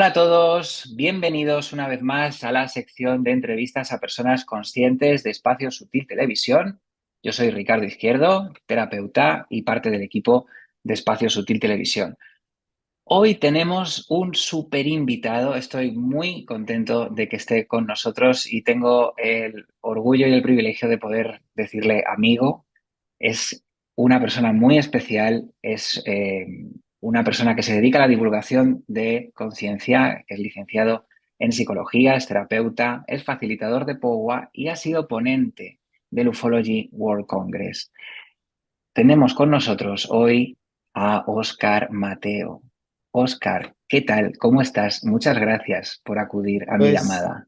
Hola a todos, bienvenidos una vez más a la sección de entrevistas a personas conscientes de Espacio Sutil Televisión. Yo soy Ricardo Izquierdo, terapeuta y parte del equipo de Espacio Sutil Televisión. Hoy tenemos un súper invitado, estoy muy contento de que esté con nosotros y tengo el orgullo y el privilegio de poder decirle amigo. Es una persona muy especial, es una persona que se dedica a la divulgación de conciencia, es licenciado en psicología, es terapeuta, es facilitador de POWA y ha sido ponente del Ufology World Congress. Tenemos con nosotros hoy a Óscar Mateo. Óscar, ¿qué tal? ¿Cómo estás? Muchas gracias por acudir a mi Pues llamada.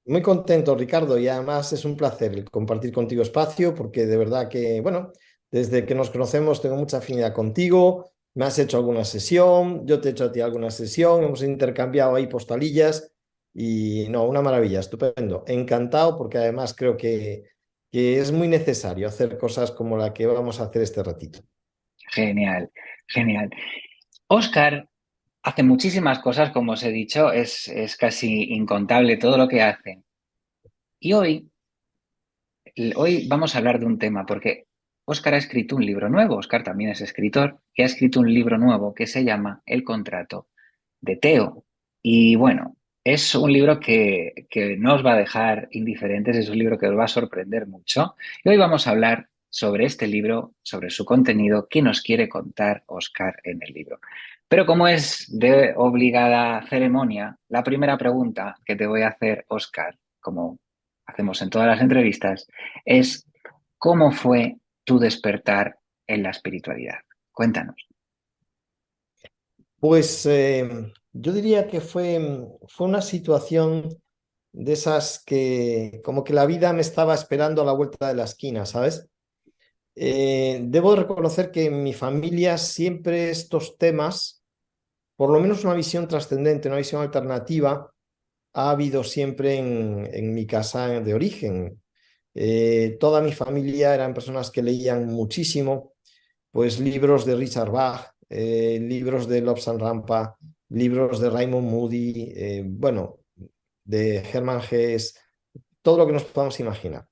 muy contento, Ricardo, y además es un placer el compartir contigo espacio, porque de verdad que, bueno, desde que nos conocemos tengo mucha afinidad contigo, me has hecho alguna sesión, yo te he hecho a ti alguna sesión, hemos intercambiado ahí postalillas y no, una maravilla, estupendo, encantado porque además creo que es muy necesario hacer cosas como la que vamos a hacer este ratito. Genial, genial. Óscar hace muchísimas cosas, como os he dicho, es casi incontable todo lo que hace. Y hoy vamos a hablar de un tema, porque Óscar ha escrito un libro nuevo, Óscar también es escritor, y ha escrito un libro nuevo que se llama El contrato de Teo. Y bueno, es un libro que no os va a dejar indiferentes, es un libro que os va a sorprender mucho. Y hoy vamos a hablar sobre este libro, sobre su contenido, qué nos quiere contar Óscar en el libro. Pero como es de obligada ceremonia, la primera pregunta que te voy a hacer, Óscar, como hacemos en todas las entrevistas, es ¿cómo fue tu despertar en la espiritualidad? Cuéntanos. Pues yo diría que fue una situación de esas que como que la vida me estaba esperando a la vuelta de la esquina, ¿sabes? Debo reconocer que en mi familia siempre estos temas, por lo menos una visión trascendente, una visión alternativa, ha habido siempre en mi casa de origen. Toda mi familia eran personas que leían muchísimo, pues libros de Richard Bach, libros de Lobsang Rampa, libros de Raymond Moody, bueno, de Hermann Hesse, todo lo que nos podamos imaginar.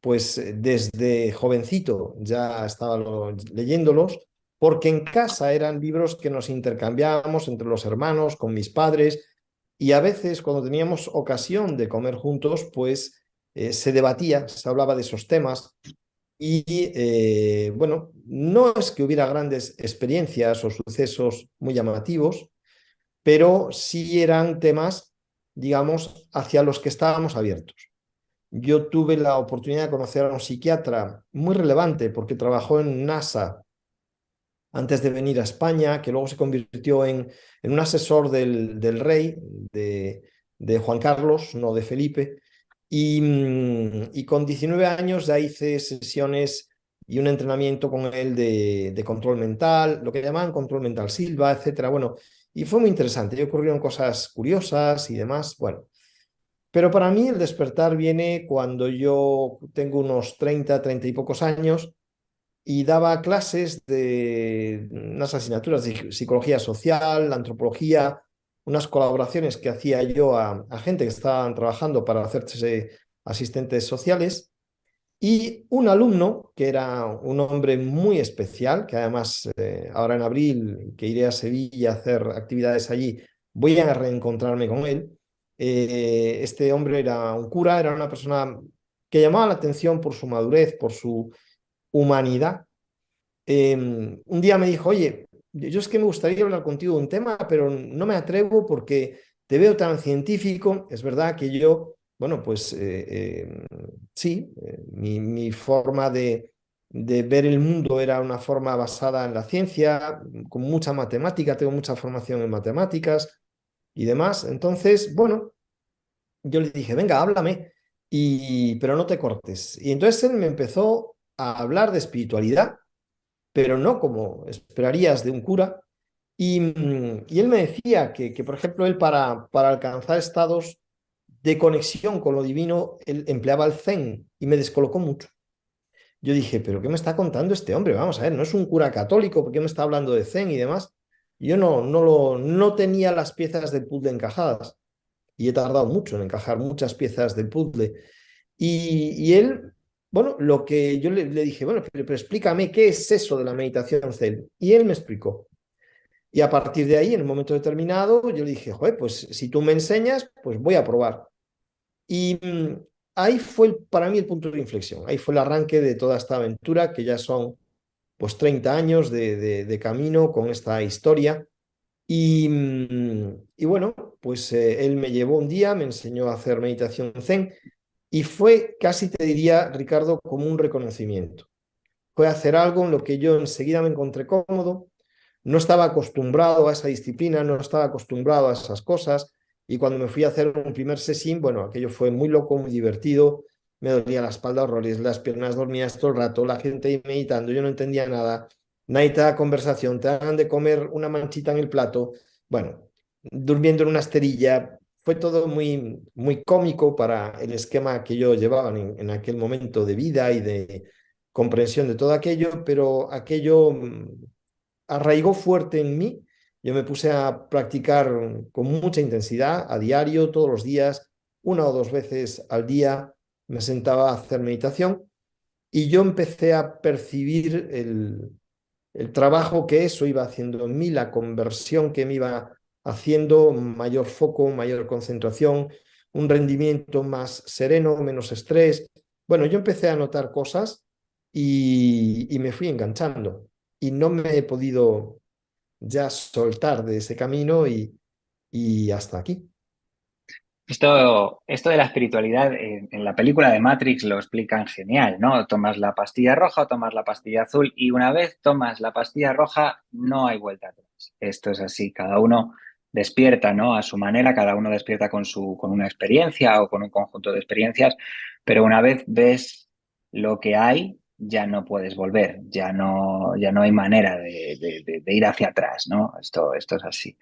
Pues desde jovencito ya estaba leyéndolos, porque en casa eran libros que nos intercambiábamos entre los hermanos, con mis padres, y a veces cuando teníamos ocasión de comer juntos, pues se debatía, se hablaba de esos temas. Y bueno, no es que hubiera grandes experiencias o sucesos muy llamativos, pero sí eran temas, digamos, hacia los que estábamos abiertos. Yo tuve la oportunidad de conocer a un psiquiatra muy relevante porque trabajó en NASA antes de venir a España, que luego se convirtió en un asesor del rey, de, de Juan Carlos, no de Felipe, y con 19 años ya hice sesiones y un entrenamiento con él de control mental, lo que llamaban control mental Silva, etcétera. Bueno, y fue muy interesante. Y ocurrieron cosas curiosas y demás. Bueno, pero para mí el despertar viene cuando yo tengo unos 30 y pocos años y daba clases de unas asignaturas de psicología social, antropología, unas colaboraciones que hacía yo a gente que estaban trabajando para hacerse asistentes sociales. Y un alumno, que era un hombre muy especial, que además ahora en abril, que iré a Sevilla a hacer actividades allí, voy a reencontrarme con él. Este hombre era un cura, era una persona que llamaba la atención por su madurez, por su humanidad. Un día me dijo, oye, yo es que me gustaría hablar contigo de un tema, pero no me atrevo porque te veo tan científico. Es verdad que yo, bueno, pues sí, mi forma de ver el mundo era una forma basada en la ciencia, con mucha matemática, tengo mucha formación en matemáticas y demás. Entonces, bueno, yo le dije, venga, háblame, pero no te cortes. Y entonces él me empezó a hablar de espiritualidad, pero no como esperarías de un cura. Y él me decía que, por ejemplo, él para alcanzar estados de conexión con lo divino, él empleaba el zen y me descolocó mucho. Yo dije, pero ¿qué me está contando este hombre? Vamos a ver, no es un cura católico, ¿por qué me está hablando de zen y demás? Yo no tenía las piezas del puzzle encajadas y he tardado mucho en encajar muchas piezas del puzzle. Y él, bueno, lo que yo le dije, bueno, pero explícame qué es eso de la meditación Zen. Y él me explicó. Y a partir de ahí, en un momento determinado, yo le dije, joder, pues si tú me enseñas, pues voy a probar. Y ahí fue para mí el punto de inflexión. Ahí fue el arranque de toda esta aventura, que ya son pues 30 años de camino con esta historia. Y bueno, pues él me llevó un día, me enseñó a hacer meditación zen y fue casi te diría, Ricardo, como un reconocimiento. Fue hacer algo en lo que yo enseguida me encontré cómodo, no estaba acostumbrado a esa disciplina, no estaba acostumbrado a esas cosas y cuando me fui a hacer un primer sesín, bueno, aquello fue muy loco, muy divertido, me dolía la espalda horrores, las piernas dormías todo el rato, la gente ahí meditando, yo no entendía nada, nadie te da conversación, te dan de comer una manchita en el plato, bueno, durmiendo en una esterilla, fue todo muy, muy cómico para el esquema que yo llevaba en aquel momento de vida y de comprensión de todo aquello, pero aquello arraigó fuerte en mí. Yo me puse a practicar con mucha intensidad, a diario, todos los días, una o dos veces al día, me sentaba a hacer meditación y yo empecé a percibir el trabajo que eso iba haciendo en mí, la conversión que me iba haciendo, mayor foco, mayor concentración, un rendimiento más sereno, menos estrés. Bueno, yo empecé a notar cosas y me fui enganchando y no me he podido ya soltar de ese camino y hasta aquí. Esto de la espiritualidad en la película de Matrix lo explican genial, ¿no? Tomas la pastilla roja o tomas la pastilla azul y una vez tomas la pastilla roja no hay vuelta atrás. Esto es así, cada uno despierta, ¿no? A su manera, cada uno despierta con una experiencia o con un conjunto de experiencias, pero una vez ves lo que hay, ya no puedes volver, ya no hay manera de ir hacia atrás, ¿no? Esto es así.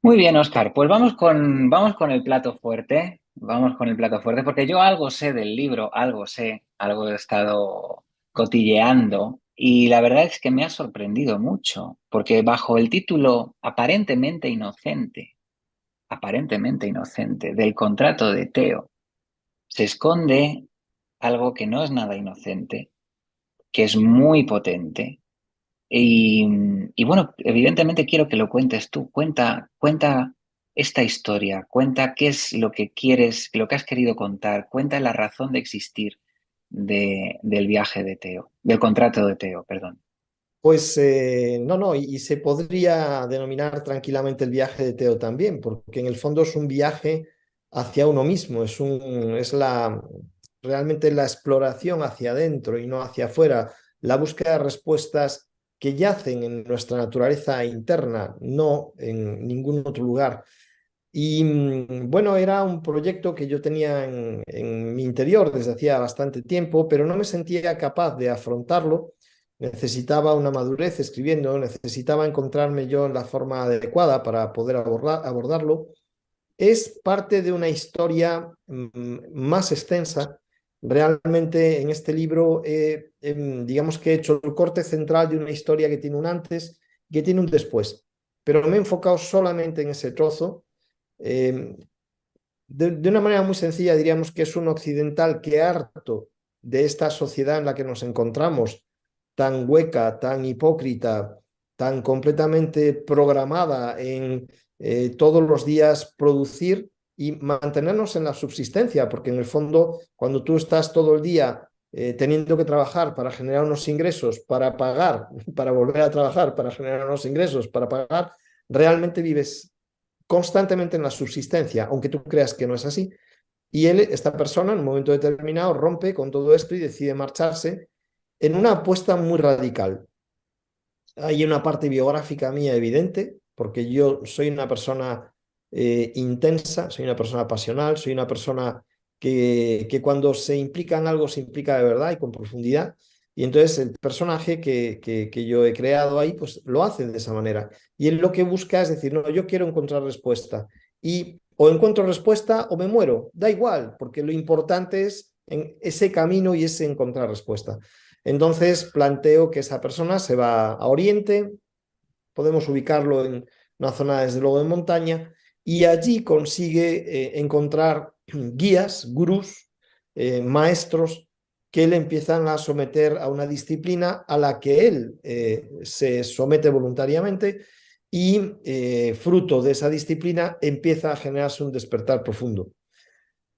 Muy bien, Oscar. Pues vamos con el plato fuerte. Vamos con el plato fuerte, porque yo algo sé del libro, algo sé, algo he estado cotilleando y la verdad es que me ha sorprendido mucho, porque bajo el título aparentemente inocente del contrato de Teo, se esconde algo que no es nada inocente, que es muy potente y, y bueno, evidentemente quiero que lo cuentes tú. Cuenta esta historia, cuenta qué es lo que quieres, lo que has querido contar, cuenta la razón de existir del viaje de Teo, del contrato de Teo, perdón. Pues no, y se podría denominar tranquilamente el viaje de Teo también, porque en el fondo es un viaje hacia uno mismo, es realmente la exploración hacia adentro y no hacia afuera, la búsqueda de respuestas que yacen en nuestra naturaleza interna, no en ningún otro lugar. Y bueno, era un proyecto que yo tenía en mi interior desde hacía bastante tiempo, pero no me sentía capaz de afrontarlo. Necesitaba una madurez escribiendo, necesitaba encontrarme yo en la forma adecuada para poder abordarlo. Es parte de una historia más extensa. Realmente en este libro, digamos que he hecho el corte central de una historia que tiene un antes y que tiene un después, pero me he enfocado solamente en ese trozo. Eh, de una manera muy sencilla diríamos que es un occidental que harto de esta sociedad en la que nos encontramos, tan hueca, tan hipócrita, tan completamente programada en todos los días producir y mantenernos en la subsistencia, porque en el fondo cuando tú estás todo el día teniendo que trabajar para generar unos ingresos, para pagar, para volver a trabajar, para generar unos ingresos, para pagar, realmente vives constantemente en la subsistencia, aunque tú creas que no es así. Y él, esta persona, en un momento determinado, rompe con todo esto y decide marcharse en una apuesta muy radical. Hay una parte biográfica mía evidente, porque yo soy una persona intensa, soy una persona pasional, soy una persona que cuando se implica en algo se implica de verdad y con profundidad. Y entonces el personaje que yo he creado ahí, pues lo hace de esa manera. Y él lo que busca es decir, no, yo quiero encontrar respuesta. Y o encuentro respuesta o me muero, da igual, porque lo importante es en ese camino y ese encontrar respuesta. Entonces planteo que esa persona se va a Oriente, podemos ubicarlo en una zona desde luego de montaña, y allí consigue encontrar guías, gurús, maestros que le empiezan a someter a una disciplina a la que él se somete voluntariamente y fruto de esa disciplina empieza a generarse un despertar profundo.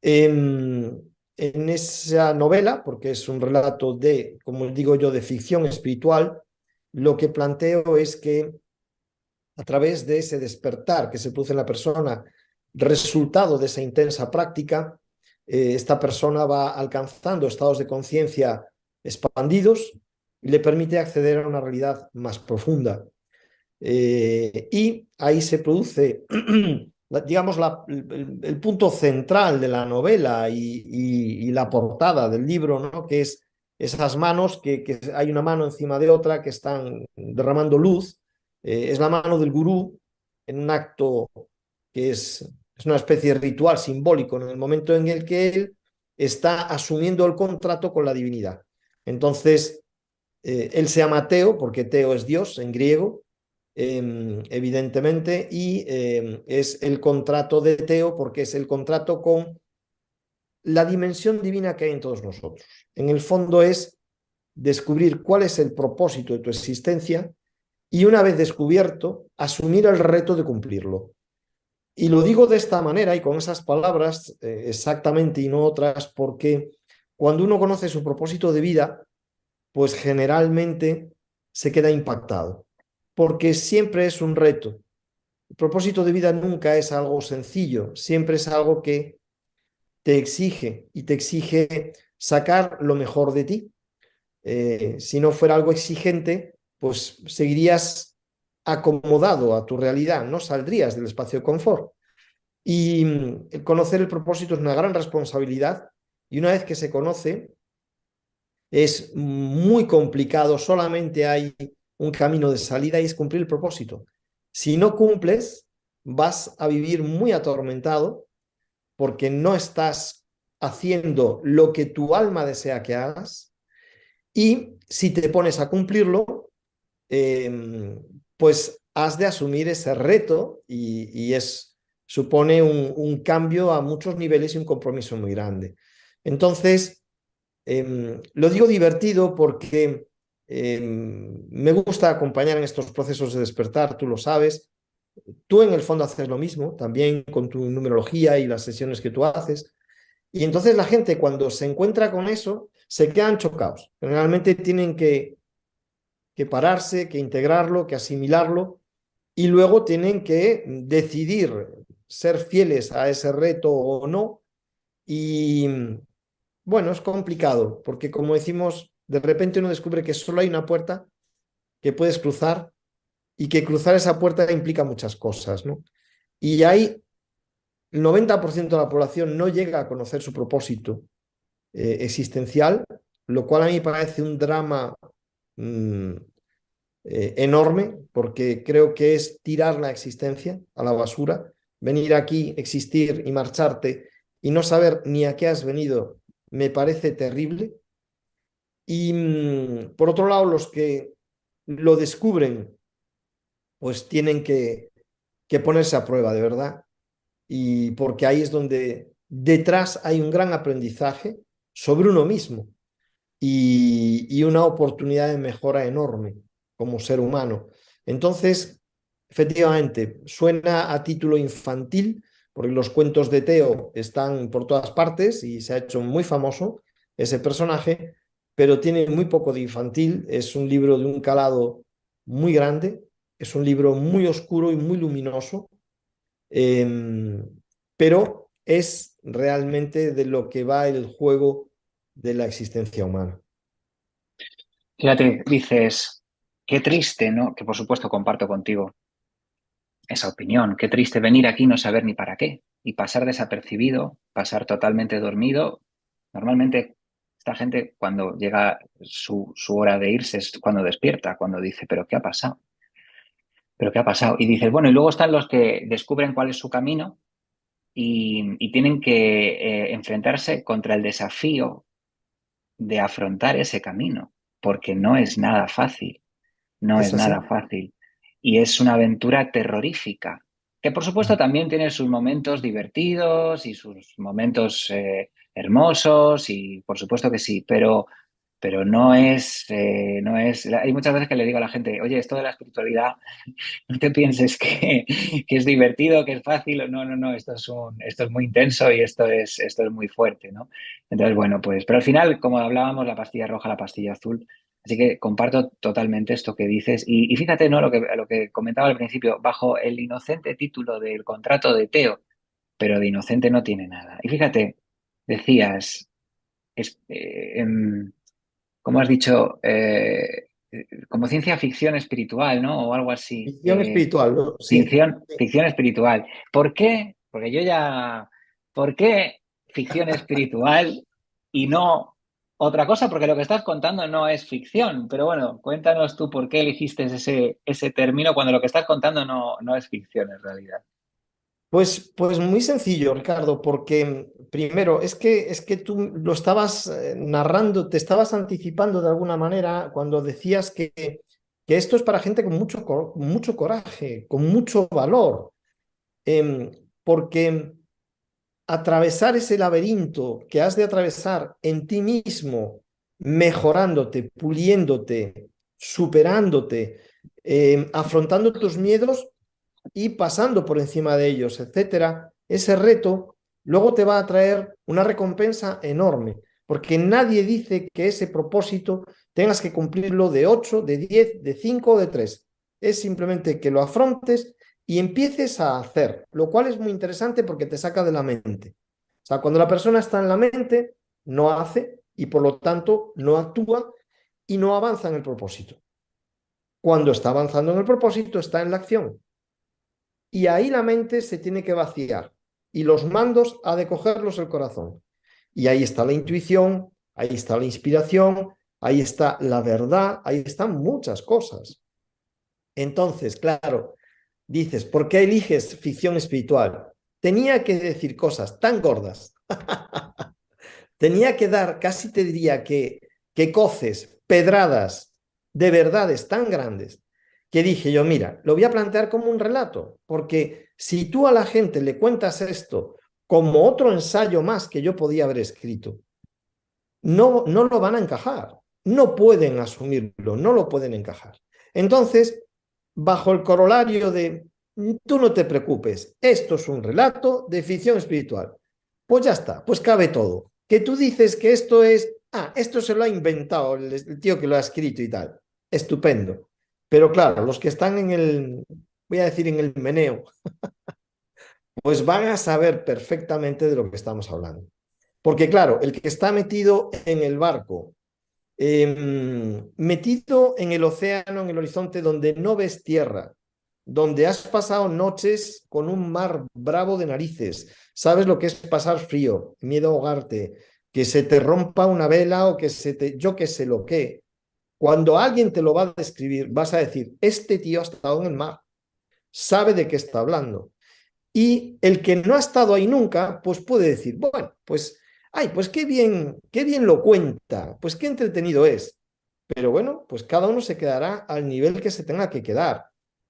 En esa novela, porque es un relato de, como digo yo, de ficción espiritual, lo que planteo es que a través de ese despertar que se produce en la persona, resultado de esa intensa práctica, esta persona va alcanzando estados de conciencia expandidos y le permite acceder a una realidad más profunda. Y ahí se produce, digamos, el punto central de la novela y la portada del libro, ¿no? Que es esas manos, que hay una mano encima de otra que están derramando luz. Es la mano del gurú en un acto que es una especie de ritual simbólico en el momento en el que él está asumiendo el contrato con la divinidad. Entonces, él se llama Teo, porque Teo es Dios en griego, evidentemente, y es el contrato de Teo porque es el contrato con la dimensión divina que hay en todos nosotros. En el fondo es descubrir cuál es el propósito de tu existencia y una vez descubierto, asumir el reto de cumplirlo. Y lo digo de esta manera y con esas palabras exactamente y no otras, porque cuando uno conoce su propósito de vida, pues generalmente se queda impactado, porque siempre es un reto. El propósito de vida nunca es algo sencillo, siempre es algo que te exige y te exige sacar lo mejor de ti. Si no fuera algo exigente, pues seguirías acomodado a tu realidad, no saldrías del espacio de confort. Y conocer el propósito es una gran responsabilidad y una vez que se conoce, es muy complicado, solamente hay un camino de salida y es cumplir el propósito. Si no cumples, vas a vivir muy atormentado porque no estás haciendo lo que tu alma desea que hagas y si te pones a cumplirlo, pues has de asumir ese reto y supone cambio a muchos niveles y un compromiso muy grande. Entonces, lo digo divertido porque me gusta acompañar en estos procesos de despertar, tú lo sabes. Tú en el fondo haces lo mismo, también con tu numerología y las sesiones que tú haces. Y entonces la gente cuando se encuentra con eso, se quedan chocados. Generalmente tienen que pararse, que integrarlo, que asimilarlo y luego tienen que decidir ser fieles a ese reto o no. Y bueno, es complicado, porque como decimos, de repente uno descubre que solo hay una puerta que puedes cruzar y que cruzar esa puerta implica muchas cosas, ¿no? Y hay el 90% de la población no llega a conocer su propósito existencial, lo cual a mí me parece un drama mmm, enorme, porque creo que es tirar la existencia a la basura, venir aquí, existir y marcharte y no saber ni a qué has venido, me parece terrible. Y por otro lado, los que lo descubren, pues tienen que ponerse a prueba, de verdad. Y porque ahí es donde detrás hay un gran aprendizaje sobre uno mismo y una oportunidad de mejora enorme como ser humano. Entonces, efectivamente, suena a título infantil, porque los cuentos de Teo están por todas partes y se ha hecho muy famoso ese personaje, pero tiene muy poco de infantil, es un libro de un calado muy grande, es un libro muy oscuro y muy luminoso, eh, pero es realmente de lo que va el juego de la existencia humana. Fíjate, dices, qué triste, ¿no? Que por supuesto comparto contigo esa opinión. Qué triste venir aquí y no saber ni para qué y pasar desapercibido, pasar totalmente dormido. Normalmente esta gente cuando llega su hora de irse es cuando despierta, cuando dice, pero ¿qué ha pasado? ¿Pero qué ha pasado? Y dices, bueno, y luego están los que descubren cuál es su camino y tienen que enfrentarse contra el desafío de afrontar ese camino, porque no es nada fácil, no es Es nada así. fácil. y es una aventura terrorífica, que por supuesto también tiene sus momentos divertidos y sus momentos hermosos, y por supuesto que sí, pero no es... Hay muchas veces que le digo a la gente, oye, esto de la espiritualidad, no te pienses que es divertido, que es fácil. No, no, no, esto es muy intenso y esto es muy fuerte, ¿no? Entonces, bueno, pues, pero al final, como hablábamos, la pastilla roja, la pastilla azul. Así que comparto totalmente esto que dices. Y fíjate, ¿no? Lo que comentaba al principio, bajo el inocente título del contrato de Teo, pero de inocente no tiene nada. Y fíjate, decías, es, como has dicho, como ciencia ficción espiritual, ¿no? O algo así. Visión espiritual, ¿no? Sí. Ficción espiritual. ¿Por qué? Porque yo ya... ¿Por qué ficción espiritual y no otra cosa? Porque lo que estás contando no es ficción. Pero bueno, cuéntanos tú por qué elegiste ese término cuando lo que estás contando no es ficción en realidad. Pues muy sencillo, Ricardo, porque primero es que tú lo estabas narrando, te estabas anticipando de alguna manera cuando decías que esto es para gente con mucho coraje, con mucho valor, em, porque atravesar ese laberinto que has de atravesar en ti mismo, mejorándote, puliéndote, superándote, afrontando tus miedos y pasando por encima de ellos, etcétera, ese reto luego te va a traer una recompensa enorme, porque nadie dice que ese propósito tengas que cumplirlo de 8, de 10, de 5 o de 3. Es simplemente que lo afrontes y empieces a hacer, lo cual es muy interesante porque te saca de la mente. O sea, cuando la persona está en la mente, no hace y por lo tanto no actúa y no avanza en el propósito. Cuando está avanzando en el propósito, está en la acción. Y ahí la mente se tiene que vaciar y los mandos ha de cogerlos el corazón. Y ahí está la intuición, ahí está la inspiración, ahí está la verdad, ahí están muchas cosas. Entonces, claro, dices, ¿por qué eliges ficción espiritual? Tenía que decir cosas tan gordas, tenía que dar, casi te diría que coces, pedradas de verdades tan grandes, que dije yo, mira, lo voy a plantear como un relato, porque si tú a la gente le cuentas esto como otro ensayo más que yo podía haber escrito, no lo van a encajar, no pueden asumirlo, no lo pueden encajar. Entonces, bajo el corolario de, tú no te preocupes, esto es un relato de ficción espiritual, pues ya está, pues cabe todo. Que tú dices que esto es, esto se lo ha inventado el tío que lo ha escrito y tal, estupendo. Pero claro, los que están en el, voy a decir en el meneo, pues van a saber perfectamente de lo que estamos hablando. Porque claro, el que está metido en el barco, metido en el océano, en el horizonte donde no ves tierra, donde has pasado noches con un mar bravo de narices, sabes lo que es pasar frío, miedo a ahogarte, que se te rompa una vela o que se te, yo que sé lo que. Cuando alguien te lo va a describir, vas a decir, este tío ha estado en el mar, sabe de qué está hablando. Y el que no ha estado ahí nunca, pues puede decir, bueno, pues, ay, pues qué bien lo cuenta, pues qué entretenido es. Pero bueno, pues cada uno se quedará al nivel que se tenga que quedar.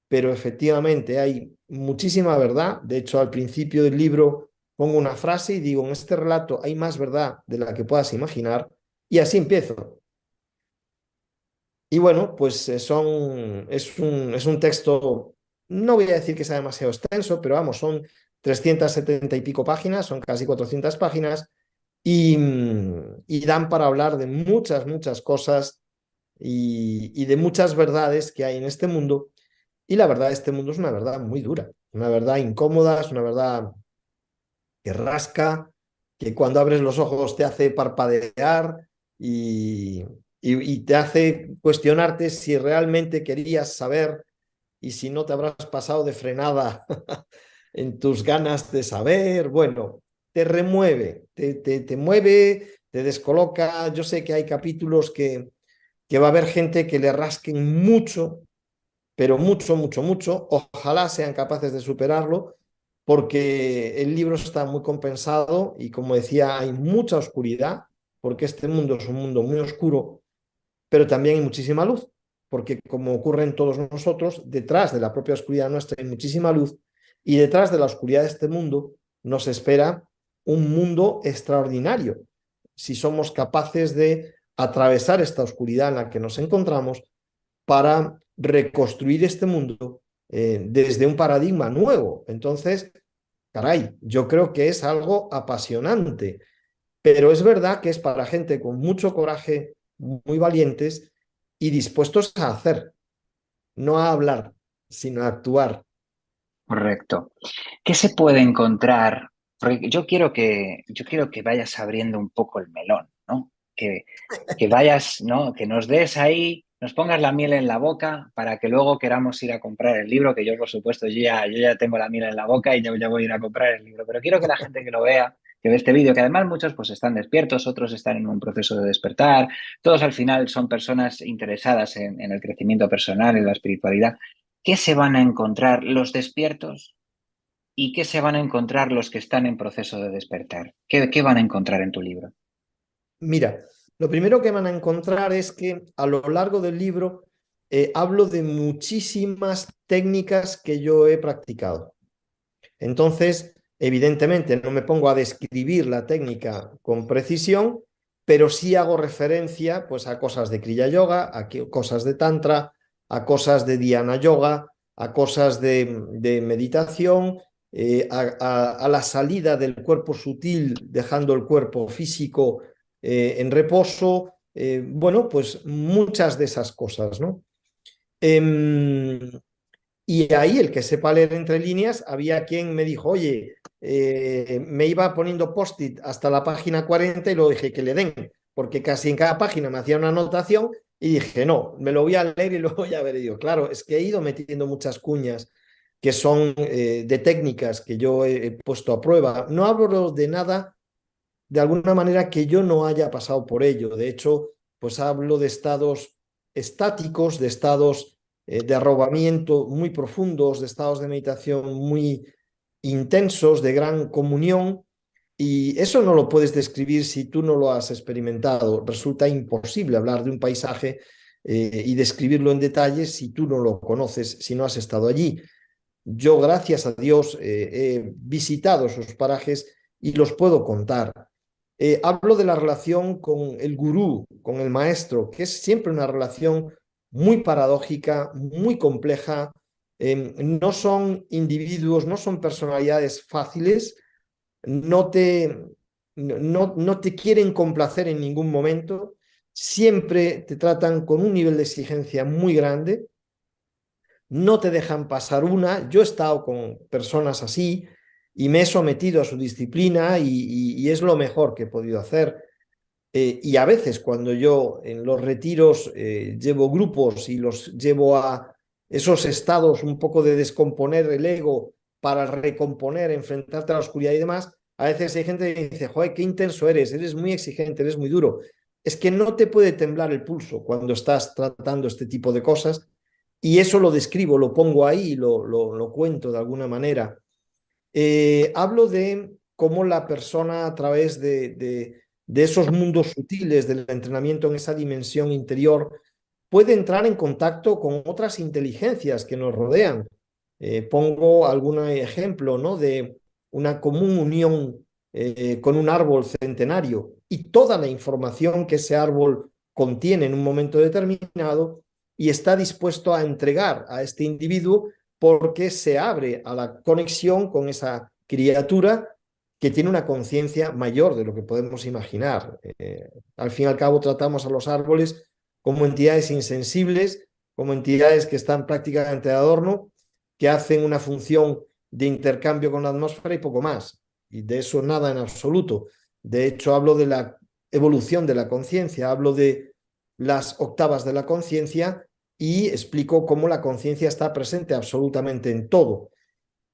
Pero efectivamente hay muchísima verdad. De hecho, al principio del libro pongo una frase y digo, en este relato hay más verdad de la que puedas imaginar. Y así empiezo. Y bueno, pues es un texto, no voy a decir que sea demasiado extenso, pero vamos, son 370 y pico páginas, son casi 400 páginas, y dan para hablar de muchas cosas y de muchas verdades que hay en este mundo. Y la verdad, este mundo es una verdad muy dura, una verdad incómoda, es una verdad que rasca, que cuando abres los ojos te hace parpadear y te hace cuestionarte si realmente querías saber y si no te habrás pasado de frenada en tus ganas de saber. Bueno, te remueve, te mueve, te descoloca. Yo sé que hay capítulos que va a haber gente que le rasquen mucho, pero mucho. Ojalá sean capaces de superarlo, porque el libro está muy compensado y como decía, hay mucha oscuridad, porque este mundo es un mundo muy oscuro, pero también hay muchísima luz. porque como ocurre en todos nosotros, detrás de la propia oscuridad nuestra hay muchísima luz, y detrás de la oscuridad de este mundo nos espera un mundo extraordinario, si somos capaces de atravesar esta oscuridad en la que nos encontramos para reconstruir este mundo desde un paradigma nuevo. Entonces, caray, yo creo que es algo apasionante, pero es verdad que es para gente con mucho coraje, muy valientes y dispuestos a hacer, no a hablar, sino a actuar. Correcto. ¿Qué se puede encontrar? Porque yo quiero que vayas abriendo un poco el melón, ¿no? Que vayas, ¿no? Que nos des ahí, nos pongas la miel en la boca para que luego queramos ir a comprar el libro, que yo, por supuesto, yo ya tengo la miel en la boca y yo ya voy a ir a comprar el libro. Pero quiero que la gente que lo vea, que ve este vídeo, que además muchos pues están despiertos, otros están en un proceso de despertar, todos al final son personas interesadas en el crecimiento personal, en la espiritualidad. ¿Qué se van a encontrar los despiertos y qué se van a encontrar los que están en proceso de despertar? ¿Qué van a encontrar en tu libro? Mira, lo primero que van a encontrar es que a lo largo del libro hablo de muchísimas técnicas que yo he practicado. Entonces, evidentemente, no me pongo a describir la técnica con precisión, pero sí hago referencia pues, a cosas de Kriya Yoga, a cosas de Tantra, a cosas de Dhyana Yoga, a cosas de meditación, a la salida del cuerpo sutil, dejando el cuerpo físico en reposo. Bueno, pues muchas de esas cosas, ¿no? Eh, y ahí, el que sepa leer entre líneas, había quien me dijo, oye, me iba poniendo post-it hasta la página 40 y luego dije que le den, porque casi en cada página me hacía una anotación y dije, no, me lo voy a leer y luego ya veré. Digo, claro, es que he ido metiendo muchas cuñas que son de técnicas que yo he puesto a prueba. No hablo de nada de alguna manera que yo no haya pasado por ello. De hecho, pues hablo de estados estáticos, de estados de arrobamiento muy profundos, de estados de meditación muy intensos, de gran comunión, y eso no lo puedes describir si tú no lo has experimentado. Resulta imposible hablar de un paisaje y describirlo en detalle si tú no lo conoces, si no has estado allí. Yo, gracias a Dios, he visitado esos parajes y los puedo contar. Hablo de la relación con el gurú, con el maestro, que es siempre una relación muy paradójica, muy compleja. No son individuos, no son personalidades fáciles, no te, no te quieren complacer en ningún momento, siempre te tratan con un nivel de exigencia muy grande, no te dejan pasar una. Yo he estado con personas así y me he sometido a su disciplina y es lo mejor que he podido hacer. Y a veces cuando yo en los retiros llevo grupos y los llevo a esos estados un poco de descomponer el ego para recomponer, enfrentarte a la oscuridad y demás, a veces hay gente que dice, joder, qué intenso eres muy exigente, eres muy duro. Es que no te puede temblar el pulso cuando estás tratando este tipo de cosas y eso lo describo, lo pongo ahí, lo cuento de alguna manera. Hablo de cómo la persona a través de esos mundos sutiles del entrenamiento en esa dimensión interior puede entrar en contacto con otras inteligencias que nos rodean. Pongo algún ejemplo, ¿no? De una común unión con un árbol centenario y toda la información que ese árbol contiene en un momento determinado y está dispuesto a entregar a este individuo porque se abre a la conexión con esa criatura que tiene una conciencia mayor de lo que podemos imaginar. Al fin y al cabo tratamos a los árboles como entidades insensibles, como entidades que están prácticamente de adorno, que hacen una función de intercambio con la atmósfera y poco más. Y de eso nada en absoluto. De hecho, hablo de la evolución de la conciencia, hablo de las octavas de la conciencia y explico cómo la conciencia está presente absolutamente en todo,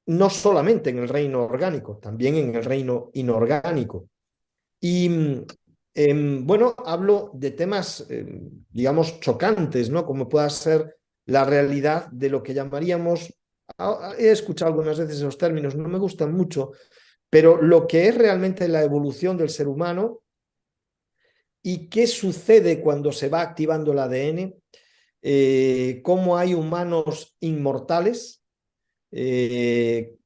no solamente en el reino orgánico, también en el reino inorgánico. Y bueno, hablo de temas, digamos, chocantes, ¿no? Como pueda ser la realidad de lo que llamaríamos, he escuchado algunas veces esos términos, no me gustan mucho, pero lo que es realmente la evolución del ser humano y qué sucede cuando se va activando el ADN. cómo hay humanos inmortales, eh,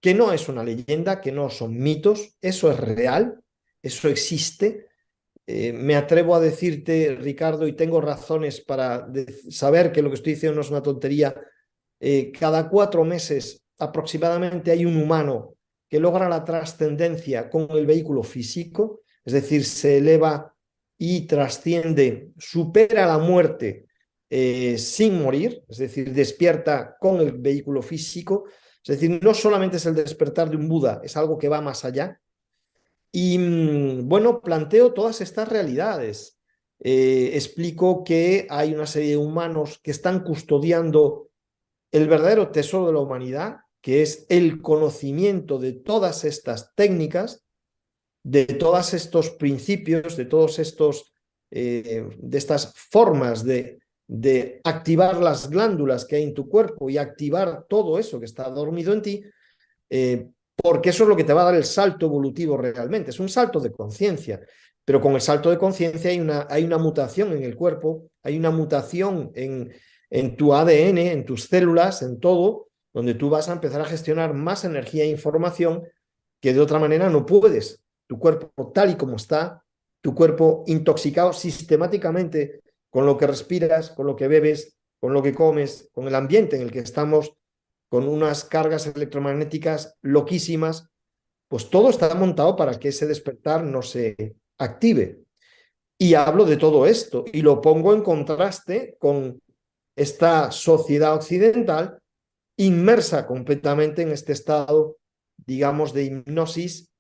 que no es una leyenda, que no son mitos, eso es real, eso existe. Me atrevo a decirte, Ricardo, y tengo razones para saber que lo que estoy diciendo no es una tontería, cada 4 meses aproximadamente hay un humano que logra la trascendencia con el vehículo físico, es decir, se eleva y trasciende, supera la muerte sin morir, es decir, despierta con el vehículo físico, es decir, no solamente es el despertar de un Buda, es algo que va más allá. Y bueno, planteo todas estas realidades. Explico que hay una serie de humanos que están custodiando el verdadero tesoro de la humanidad, que es el conocimiento de todas estas técnicas, de todos estos principios, de todos estos, de estas formas de activar las glándulas que hay en tu cuerpo y activar todo eso que está dormido en ti, porque eso es lo que te va a dar el salto evolutivo realmente. Es un salto de conciencia, pero con el salto de conciencia hay una mutación en el cuerpo, hay una mutación en tu ADN, en tus células, en todo, donde tú vas a empezar a gestionar más energía e información que de otra manera no puedes. Tu cuerpo tal y como está, tu cuerpo intoxicado sistemáticamente con lo que respiras, con lo que bebes, con lo que comes, con el ambiente en el que estamos, con unas cargas electromagnéticas loquísimas, pues todo está montado para que ese despertar no se active. Y hablo de todo esto y lo pongo en contraste con esta sociedad occidental inmersa completamente en este estado, digamos, de hipnosis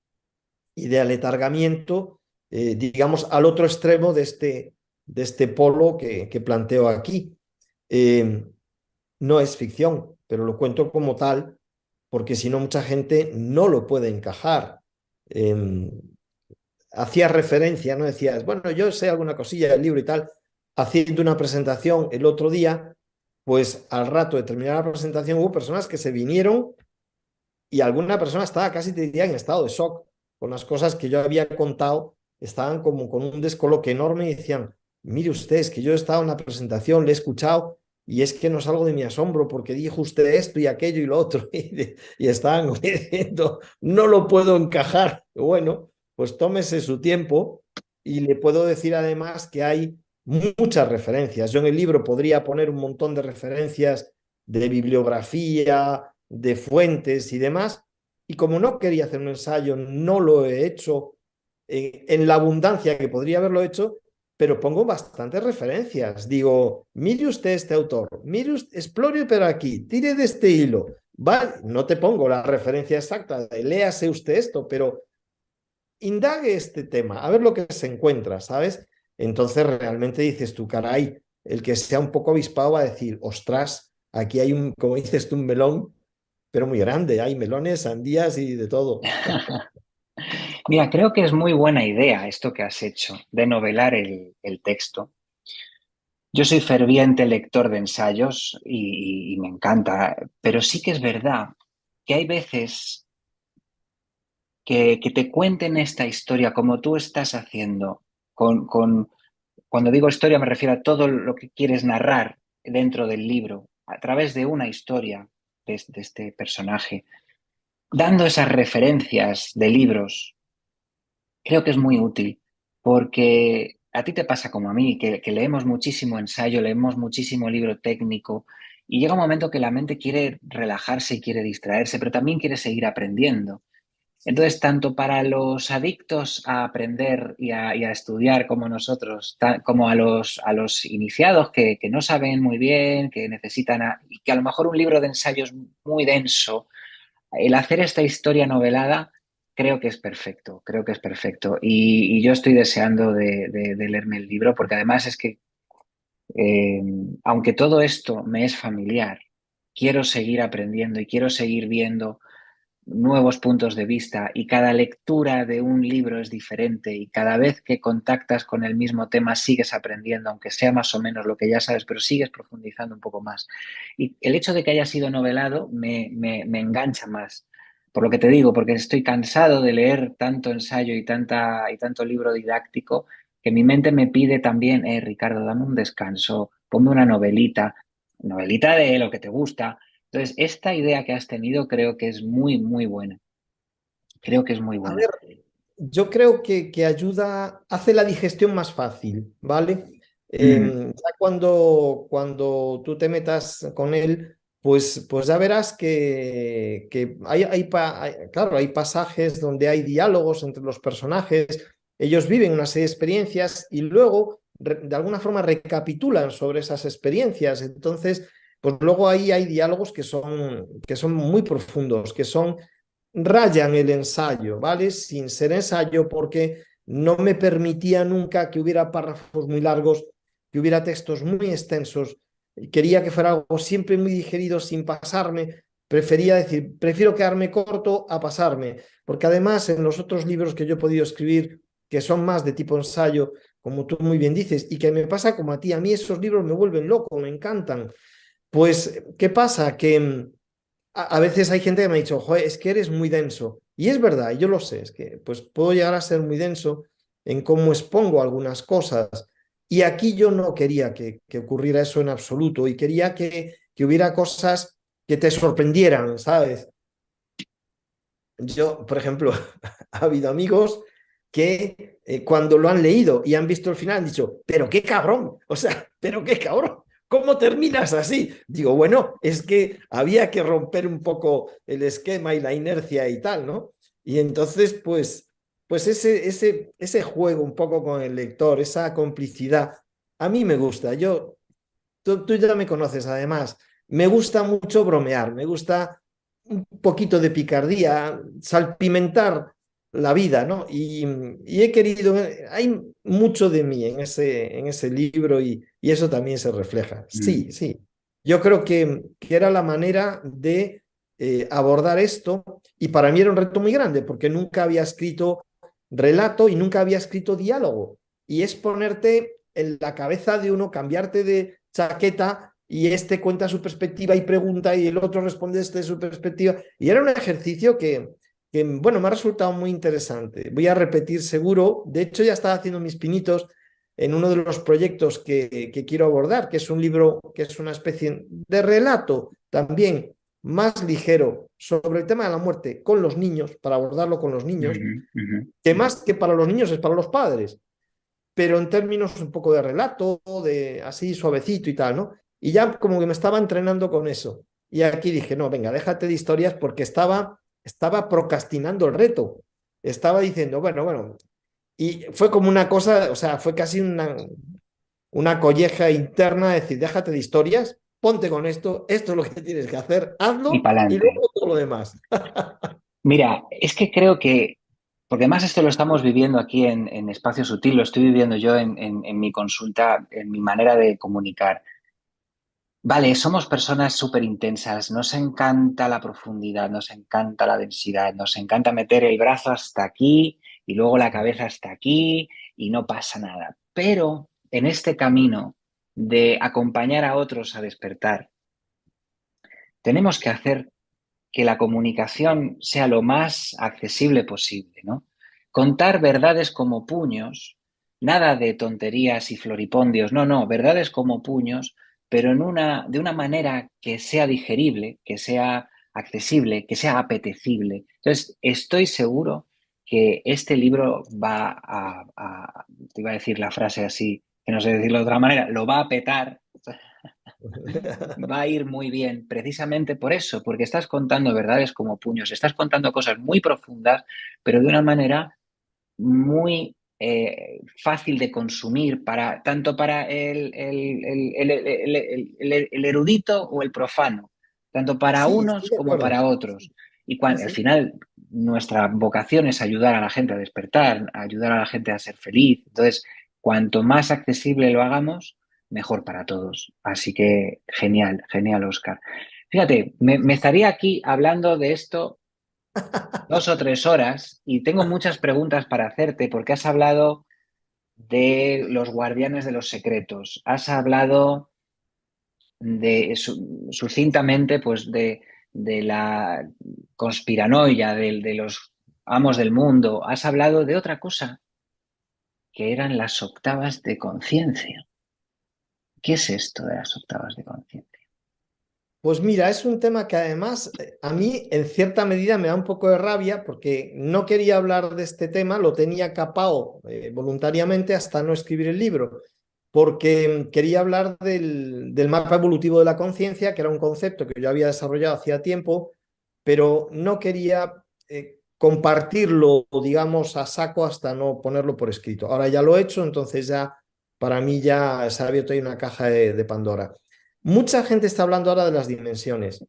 y de aletargamiento, digamos, al otro extremo de este polo que planteo aquí. Eh, no es ficción, pero lo cuento como tal, porque si no mucha gente no lo puede encajar. Eh, Hacías referencia, ¿no? Decías, bueno, yo sé alguna cosilla del libro y tal, haciendo una presentación el otro día, pues al rato de terminar la presentación hubo personas que se vinieron y alguna persona estaba casi, te diría, en estado de shock con las cosas que yo había contado, estaban como con un descoloque enorme y decían, mire usted, es que yo he estado en la presentación, le he escuchado y es que no salgo de mi asombro porque dijo usted esto y aquello y lo otro y estaban diciendo, no lo puedo encajar. Bueno, pues tómese su tiempo y le puedo decir además que hay muchas referencias. Yo en el libro podría poner un montón de referencias de bibliografía, de fuentes y demás. Y como no quería hacer un ensayo, no lo he hecho en la abundancia que podría haberlo hecho, pero pongo bastantes referencias. Digo, mire usted este autor, mire usted, explore pero aquí, tire de este hilo. Vale, no te pongo la referencia exacta, léase usted esto, pero indague este tema, a ver lo que se encuentra, ¿sabes? Entonces realmente dices tú, caray, el que sea un poco avispado va a decir, ostras, aquí hay un, como dices tú, un melón, pero muy grande, hay melones, sandías y de todo. Mira, creo que es muy buena idea esto que has hecho de novelar el texto. Yo soy ferviente lector de ensayos y me encanta, pero sí que es verdad que hay veces que te cuenten esta historia como tú estás haciendo, cuando digo historia me refiero a todo lo que quieres narrar dentro del libro, a través de una historia de este personaje, dando esas referencias de libros. Creo que es muy útil porque a ti te pasa como a mí, que leemos muchísimo ensayo, leemos muchísimo libro técnico y llega un momento que la mente quiere relajarse y quiere distraerse, pero también quiere seguir aprendiendo. Entonces, tanto para los adictos a aprender y a estudiar como nosotros, como a los iniciados que no saben muy bien, que necesitan, y que a lo mejor un libro de ensayo es muy denso, el hacer esta historia novelada creo que es perfecto, creo que es perfecto. Y yo estoy deseando de leerme el libro porque además es que, eh, aunque todo esto me es familiar, quiero seguir aprendiendo y quiero seguir viendo nuevos puntos de vista y cada lectura de un libro es diferente y cada vez que contactas con el mismo tema sigues aprendiendo, aunque sea más o menos lo que ya sabes, pero sigues profundizando un poco más. Y el hecho de que haya sido novelado me engancha más. Por lo que te digo, porque estoy cansado de leer tanto ensayo y tanto libro didáctico que mi mente me pide también, Ricardo, dame un descanso, ponme una novelita, novelita de lo que te gusta. Entonces, esta idea que has tenido creo que es muy, muy buena. Creo que es muy A buena. ver, yo creo que ayuda, hace la digestión más fácil, ¿vale? Ujú, Ya cuando tú te metas con él, pues ya verás que claro, hay pasajes donde hay diálogos entre los personajes, ellos viven una serie de experiencias y luego de alguna forma recapitulan sobre esas experiencias. Entonces, pues luego ahí hay diálogos que son muy profundos, que son rayan el ensayo, ¿vale? Sin ser ensayo, porque no me permitía nunca que hubiera párrafos muy largos, que hubiera textos muy extensos. Quería que fuera algo siempre muy digerido sin pasarme. Prefería decir, prefiero quedarme corto a pasarme, porque además en los otros libros que yo he podido escribir, que son más de tipo ensayo, como tú muy bien dices, y que me pasa como a mí esos libros me vuelven loco, me encantan. Pues, ¿qué pasa? Que a veces hay gente que me ha dicho, joder, es que eres muy denso. Y es verdad, yo lo sé, es que pues puedo llegar a ser muy denso en cómo expongo algunas cosas. Y aquí yo no quería que ocurriera eso en absoluto y quería que hubiera cosas que te sorprendieran, ¿sabes? Yo, por ejemplo, ha habido amigos que cuando lo han leído y han visto el final han dicho, pero qué cabrón, o sea, pero qué cabrón, ¿cómo terminas así? Digo, bueno, es que había que romper un poco el esquema y la inercia y tal, ¿no? Y entonces, pues ese juego un poco con el lector, esa complicidad, a mí me gusta. Tú ya me conoces además, me gusta mucho bromear, me gusta un poquito de picardía, salpimentar la vida, ¿no? Y he querido, hay mucho de mí en ese libro y eso también se refleja. ujú, Sí, sí. Yo creo que era la manera de abordar esto y para mí era un reto muy grande porque nunca había escrito relato y nunca había escrito diálogo. Y es ponerte en la cabeza de uno, cambiarte de chaqueta y este cuenta su perspectiva y pregunta y el otro responde desde su perspectiva. Y era un ejercicio bueno, me ha resultado muy interesante. Voy a repetir seguro. De hecho, ya estaba haciendo mis pinitos en uno de los proyectos que quiero abordar, que es un libro que es una especie de relato también más ligero sobre el tema de la muerte con los niños, para abordarlo con los niños, ujú, ujú. que más que para los niños es para los padres, pero en términos un poco de relato, de así suavecito y tal, ¿no? Y ya como que me estaba entrenando con eso. Y aquí dije, no, venga, déjate de historias porque estaba procrastinando el reto. Estaba diciendo, bueno, bueno. Y fue como una cosa, o sea, fue casi una colleja interna de decir, déjate de historias, ponte con esto es lo que tienes que hacer, Y hazlo para y adelante. luego todo lo demás. Mira, es que creo que, porque además esto lo estamos viviendo aquí en Espacio Sutil, lo estoy viviendo yo en mi consulta, en mi manera de comunicar. Vale, somos personas súper intensas, nos encanta la profundidad, nos encanta la densidad, nos encanta meter el brazo hasta aquí y luego la cabeza hasta aquí y no pasa nada. Pero en este camino de acompañar a otros a despertar, tenemos que hacer que la comunicación sea lo más accesible posible, ¿no? Contar verdades como puños, nada de tonterías y floripondios, no, no, verdades como puños, pero de una manera que sea digerible, que sea accesible, que sea apetecible. Entonces, estoy seguro que este libro te iba a decir la frase así, que no sé decirlo de otra manera, lo va a petar, va a ir muy bien, precisamente por eso, porque estás contando verdades como puños, estás contando cosas muy profundas, pero de una manera muy fácil de consumir para tanto para el erudito o el profano, tanto para Sí, estoy unos de como acuerdo. para otros. Y Sí, al sí. final nuestra vocación es ayudar a la gente a despertar, ayudar a la gente a ser feliz. Entonces, cuanto más accesible lo hagamos, mejor para todos. Así que genial, genial, Oscar. Fíjate, me estaría aquí hablando de esto 2 o 3 horas y tengo muchas preguntas para hacerte porque has hablado de los guardianes de los secretos, has hablado sucintamente pues de la conspiranoia, de los amos del mundo, has hablado de otra cosa que eran las octavas de conciencia. ¿Qué es esto de las octavas de conciencia? Pues mira, es un tema que además a mí en cierta medida me da un poco de rabia porque no quería hablar de este tema, lo tenía capado voluntariamente hasta no escribir el libro, porque quería hablar del mapa evolutivo de la conciencia, que era un concepto que yo había desarrollado hacía tiempo, pero no quería compartirlo, digamos, a saco hasta no ponerlo por escrito. Ahora ya lo he hecho, entonces ya para mí ya se ha abierto ahí una caja de Pandora. Mucha gente está hablando ahora de las dimensiones,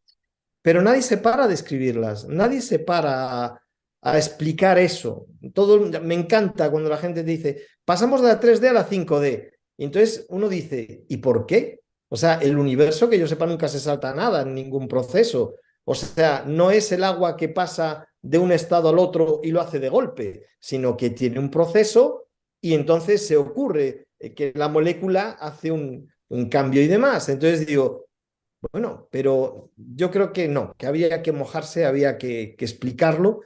pero nadie se para de escribirlas, nadie se para a explicar eso. Me encanta cuando la gente te dice, pasamos de la 3D a la 5D. Y entonces uno dice, ¿y por qué? O sea, el universo, que yo sepa, nunca se salta nada en ningún proceso. O sea, no es el agua que pasa de un estado al otro y lo hace de golpe, sino que tiene un proceso y entonces se ocurre que la molécula hace un cambio y demás. Entonces digo, bueno, pero yo creo que no, que había que mojarse, había que explicarlo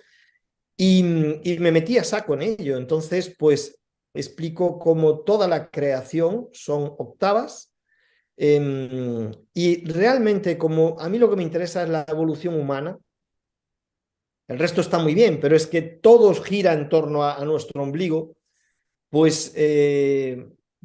y me metí a saco en ello. Entonces, pues explico cómo toda la creación son octavas y realmente como a mí lo que me interesa es la evolución humana, el resto está muy bien, pero es que todo gira en torno a nuestro ombligo, pues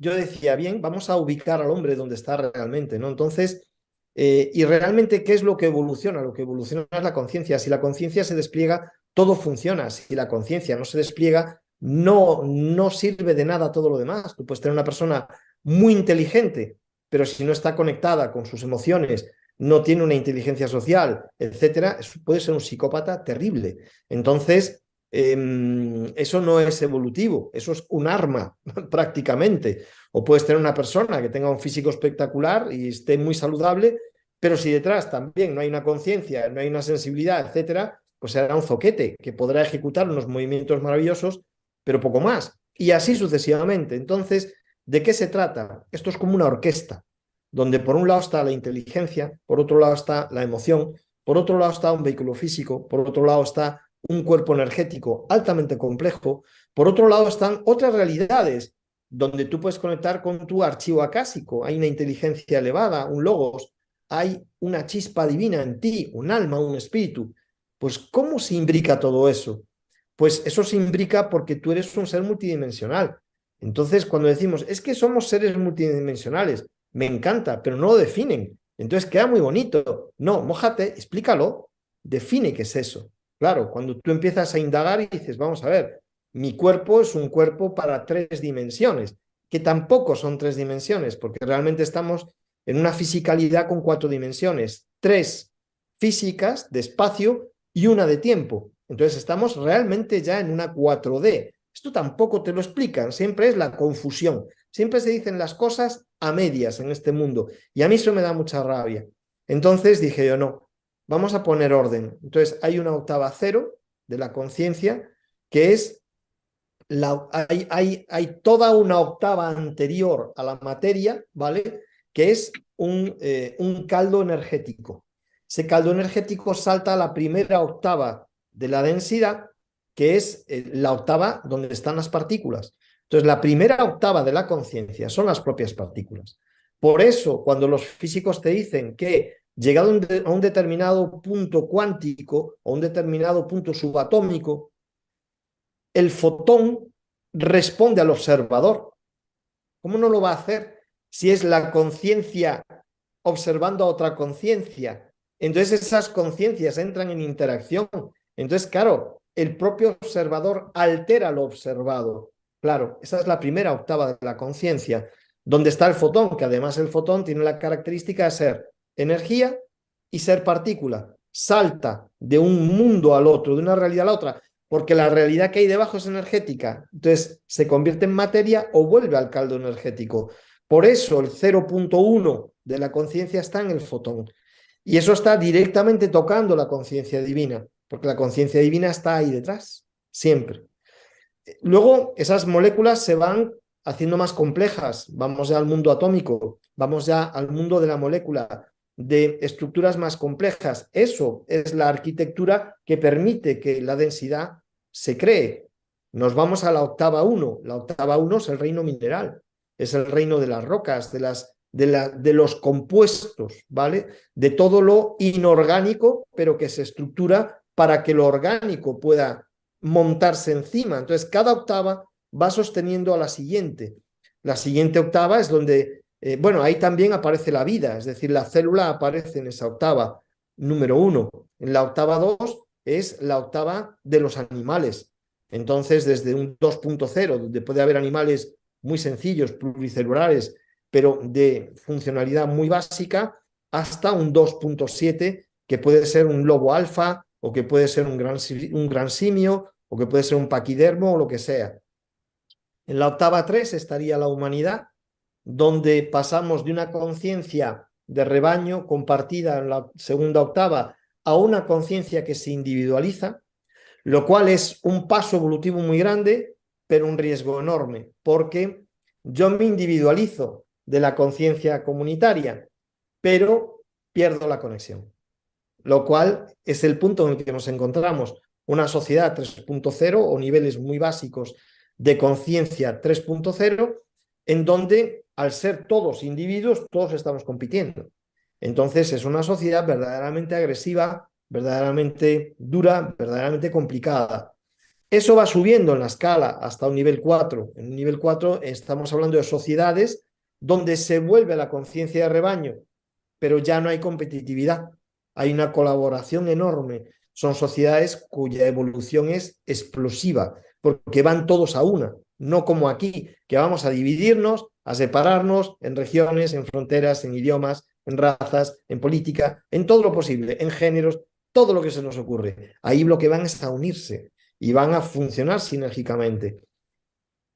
yo decía, bien, vamos a ubicar al hombre donde está realmente, ¿no? Entonces, y realmente, ¿qué es lo que evoluciona? Lo que evoluciona es la conciencia. Si la conciencia se despliega, todo funciona. Si la conciencia no se despliega, no sirve de nada todo lo demás. Tú puedes tener una persona muy inteligente, pero si no está conectada con sus emociones, no tiene una inteligencia social, etcétera, puede ser un psicópata terrible. Entonces, eso no es evolutivo, eso es un arma prácticamente. O puedes tener una persona que tenga un físico espectacular y esté muy saludable, pero si detrás también no hay una conciencia, no hay una sensibilidad, etcétera, pues será un zoquete que podrá ejecutar unos movimientos maravillosos, pero poco más. Y así sucesivamente. Entonces, ¿de qué se trata? Esto es como una orquesta, donde por un lado está la inteligencia, por otro lado está la emoción, por otro lado está un vehículo físico, por otro lado está un cuerpo energético altamente complejo. Por otro lado están otras realidades donde tú puedes conectar con tu archivo acásico. Hay una inteligencia elevada, un logos, hay una chispa divina en ti, un alma, un espíritu. Pues ¿cómo se imbrica todo eso? Pues eso se imbrica porque tú eres un ser multidimensional. Entonces, cuando decimos, es que somos seres multidimensionales, me encanta, pero no lo definen. Entonces queda muy bonito. No, mójate, explícalo, define qué es eso. Claro, cuando tú empiezas a indagar y dices, vamos a ver, mi cuerpo es un cuerpo para 3 dimensiones, que tampoco son 3 dimensiones, porque realmente estamos en una fisicalidad con 4 dimensiones, 3 físicas de espacio y una de tiempo. Entonces estamos realmente ya en una 4D. Esto tampoco te lo explican, siempre es la confusión. Siempre se dicen las cosas a medias en este mundo y a mí eso me da mucha rabia. Entonces dije yo, no, vamos a poner orden. Entonces hay una octava cero de la conciencia que es, hay toda una octava anterior a la materia, ¿vale? Que es un caldo energético. Ese caldo energético salta a la primera octava de la densidad, que es la octava donde están las partículas. Entonces, la primera octava de la conciencia son las propias partículas. Por eso, cuando los físicos te dicen que llegado a un determinado punto cuántico o un determinado punto subatómico, el fotón responde al observador. ¿Cómo no lo va a hacer si es la conciencia observando a otra conciencia? Entonces esas conciencias entran en interacción. Entonces, claro, el propio observador altera lo observado. Claro, esa es la primera octava de la conciencia, donde está el fotón, que además el fotón tiene la característica de ser energía y ser partícula. Salta de un mundo al otro, de una realidad a la otra, porque la realidad que hay debajo es energética. Entonces se convierte en materia o vuelve al caldo energético. Por eso el 0.1 de la conciencia está en el fotón. Y eso está directamente tocando la conciencia divina, porque la conciencia divina está ahí detrás, siempre. Luego esas moléculas se van haciendo más complejas, vamos ya al mundo atómico, vamos ya al mundo de la molécula, de estructuras más complejas. Eso es la arquitectura que permite que la densidad se cree. Nos vamos a la octava 1. La octava 1 es el reino mineral, es el reino de las rocas, de los compuestos, ¿vale? De todo lo inorgánico, pero que se estructura para que lo orgánico pueda montarse encima. Entonces, cada octava va sosteniendo a la siguiente. La siguiente octava es donde, bueno, ahí también aparece la vida, es decir, la célula aparece en esa octava número 1. En la octava 2 es la octava de los animales. Entonces, desde un 2.0, donde puede haber animales muy sencillos, pluricelulares, pero de funcionalidad muy básica, hasta un 2.7, que puede ser un lobo alfa, o que puede ser un gran simio, o que puede ser un paquidermo, o lo que sea. En la octava 3 estaría la humanidad, donde pasamos de una conciencia de rebaño compartida en la segunda octava a una conciencia que se individualiza, lo cual es un paso evolutivo muy grande, pero un riesgo enorme, porque yo me individualizo de la conciencia comunitaria, pero pierdo la conexión, lo cual es el punto en el que nos encontramos, una sociedad 3.0 o niveles muy básicos de conciencia 3.0, en donde al ser todos individuos, todos estamos compitiendo. Entonces es una sociedad verdaderamente agresiva, verdaderamente dura, verdaderamente complicada. Eso va subiendo en la escala hasta un nivel 4. En un nivel 4 estamos hablando de sociedades donde se vuelve la conciencia de rebaño, pero ya no hay competitividad. Hay una colaboración enorme. Son sociedades cuya evolución es explosiva, porque van todos a una, no como aquí, que vamos a dividirnos, a separarnos en regiones, en fronteras, en idiomas, en razas, en política, en todo lo posible, en géneros, todo lo que se nos ocurre. Ahí lo que van es a unirse y van a funcionar sinérgicamente.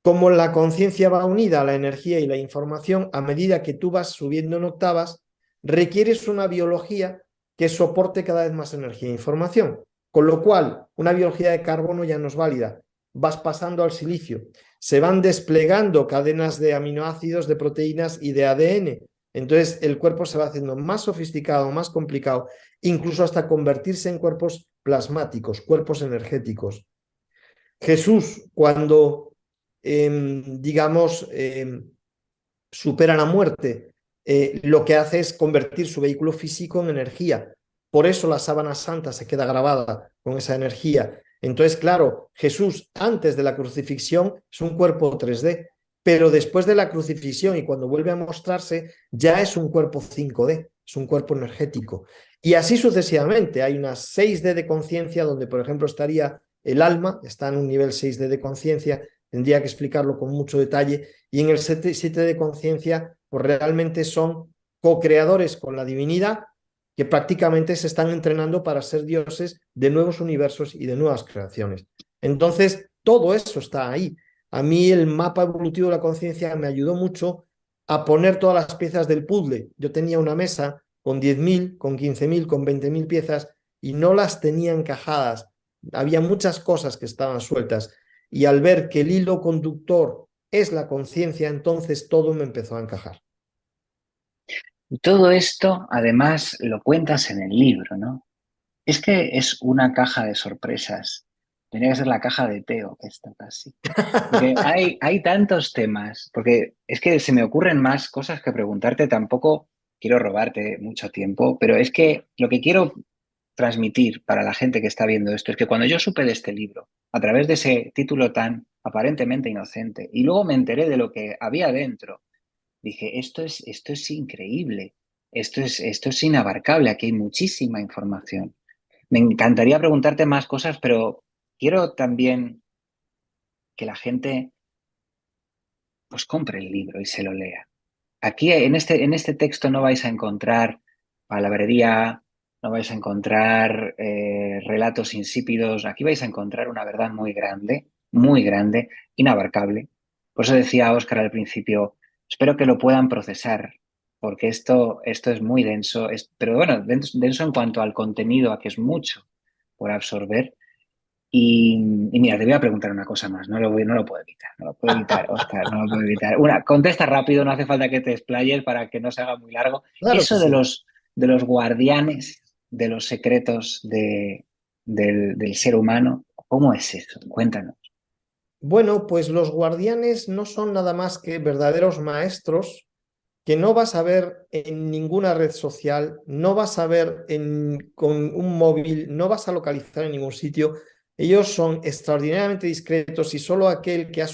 Como la conciencia va unida a la energía y la información, a medida que tú vas subiendo en octavas, requieres una biología que soporte cada vez más energía e información. Con lo cual, una biología de carbono ya no es válida. Vas pasando al silicio. Se van desplegando cadenas de aminoácidos, de proteínas y de ADN. Entonces, el cuerpo se va haciendo más sofisticado, más complicado, incluso hasta convertirse en cuerpos plasmáticos, cuerpos energéticos. Jesús, cuando, digamos, supera la muerte, lo que hace es convertir su vehículo físico en energía. Por eso la sábana santa se queda grabada con esa energía. Entonces, claro, Jesús antes de la crucifixión es un cuerpo 3D, pero después de la crucifixión y cuando vuelve a mostrarse, ya es un cuerpo 5D, es un cuerpo energético. Y así sucesivamente. Hay unas 6D de conciencia donde, por ejemplo, estaría el alma, está en un nivel 6D de conciencia, tendría que explicarlo con mucho detalle, y en el 7 de conciencia, pues realmente son co-creadores con la divinidad que prácticamente se están entrenando para ser dioses de nuevos universos y de nuevas creaciones. Entonces, todo eso está ahí. A mí el mapa evolutivo de la conciencia me ayudó mucho a poner todas las piezas del puzzle. Yo tenía una mesa con 10.000, con 15.000, con 20.000 piezas y no las tenía encajadas. Había muchas cosas que estaban sueltas y al ver que el hilo conductor es la conciencia, entonces todo me empezó a encajar. Y todo esto, además, lo cuentas en el libro, ¿no? Es que es una caja de sorpresas. Tenía que ser la caja de Teo, esta casi. Porque hay tantos temas, porque es que se me ocurren más cosas que preguntarte, tampoco quiero robarte mucho tiempo, pero es que lo que quiero transmitir para la gente que está viendo esto es que cuando yo supe de este libro, a través de ese título tan aparentemente inocente, y luego me enteré de lo que había dentro, dije, esto es increíble, esto es inabarcable, aquí hay muchísima información. Me encantaría preguntarte más cosas, pero quiero también que la gente pues compre el libro y se lo lea. Aquí en este texto no vais a encontrar palabrería, no vais a encontrar relatos insípidos, aquí vais a encontrar una verdad muy grande, inabarcable. Por eso decía Óscar al principio, espero que lo puedan procesar, porque esto es muy denso, pero bueno, denso en cuanto al contenido, a que es mucho por absorber. Y mira, te voy a preguntar una cosa más, no lo puedo evitar, no lo puedo evitar, Óscar, no lo puedo evitar. Contesta rápido, no hace falta que te explayes para que no se haga muy largo. Claro que Eso sí. de los guardianes de los secretos del ser humano, ¿cómo es eso? Cuéntanos. Bueno, pues los guardianes no son nada más que verdaderos maestros que no vas a ver en ninguna red social, no vas a ver con un móvil, no vas a localizar en ningún sitio. Ellos son extraordinariamente discretos y solo aquel que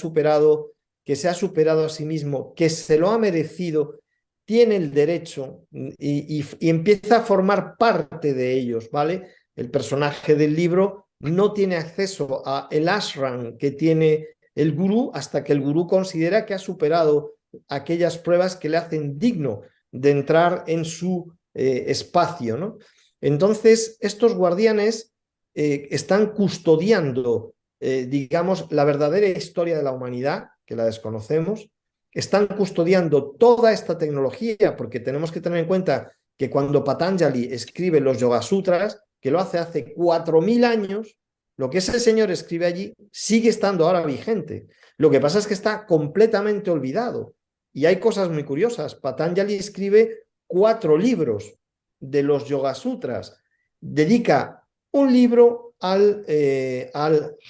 que se ha superado a sí mismo, que se lo ha merecido, tiene el derecho y empieza a formar parte de ellos, ¿vale? El personaje del libro no tiene acceso a el ashram que tiene el gurú hasta que el gurú considera que ha superado aquellas pruebas que le hacen digno de entrar en su espacio, ¿no? Entonces, estos guardianes están custodiando, digamos, la verdadera historia de la humanidad, que la desconocemos, están custodiando toda esta tecnología, porque tenemos que tener en cuenta que cuando Patanjali escribe los Yoga Sutras, que lo hace 4.000 años, lo que ese señor escribe allí sigue estando ahora vigente. Lo que pasa es que está completamente olvidado. Y hay cosas muy curiosas. Patanjali escribe 4 libros de los Yoga Sutras. Dedica un libro al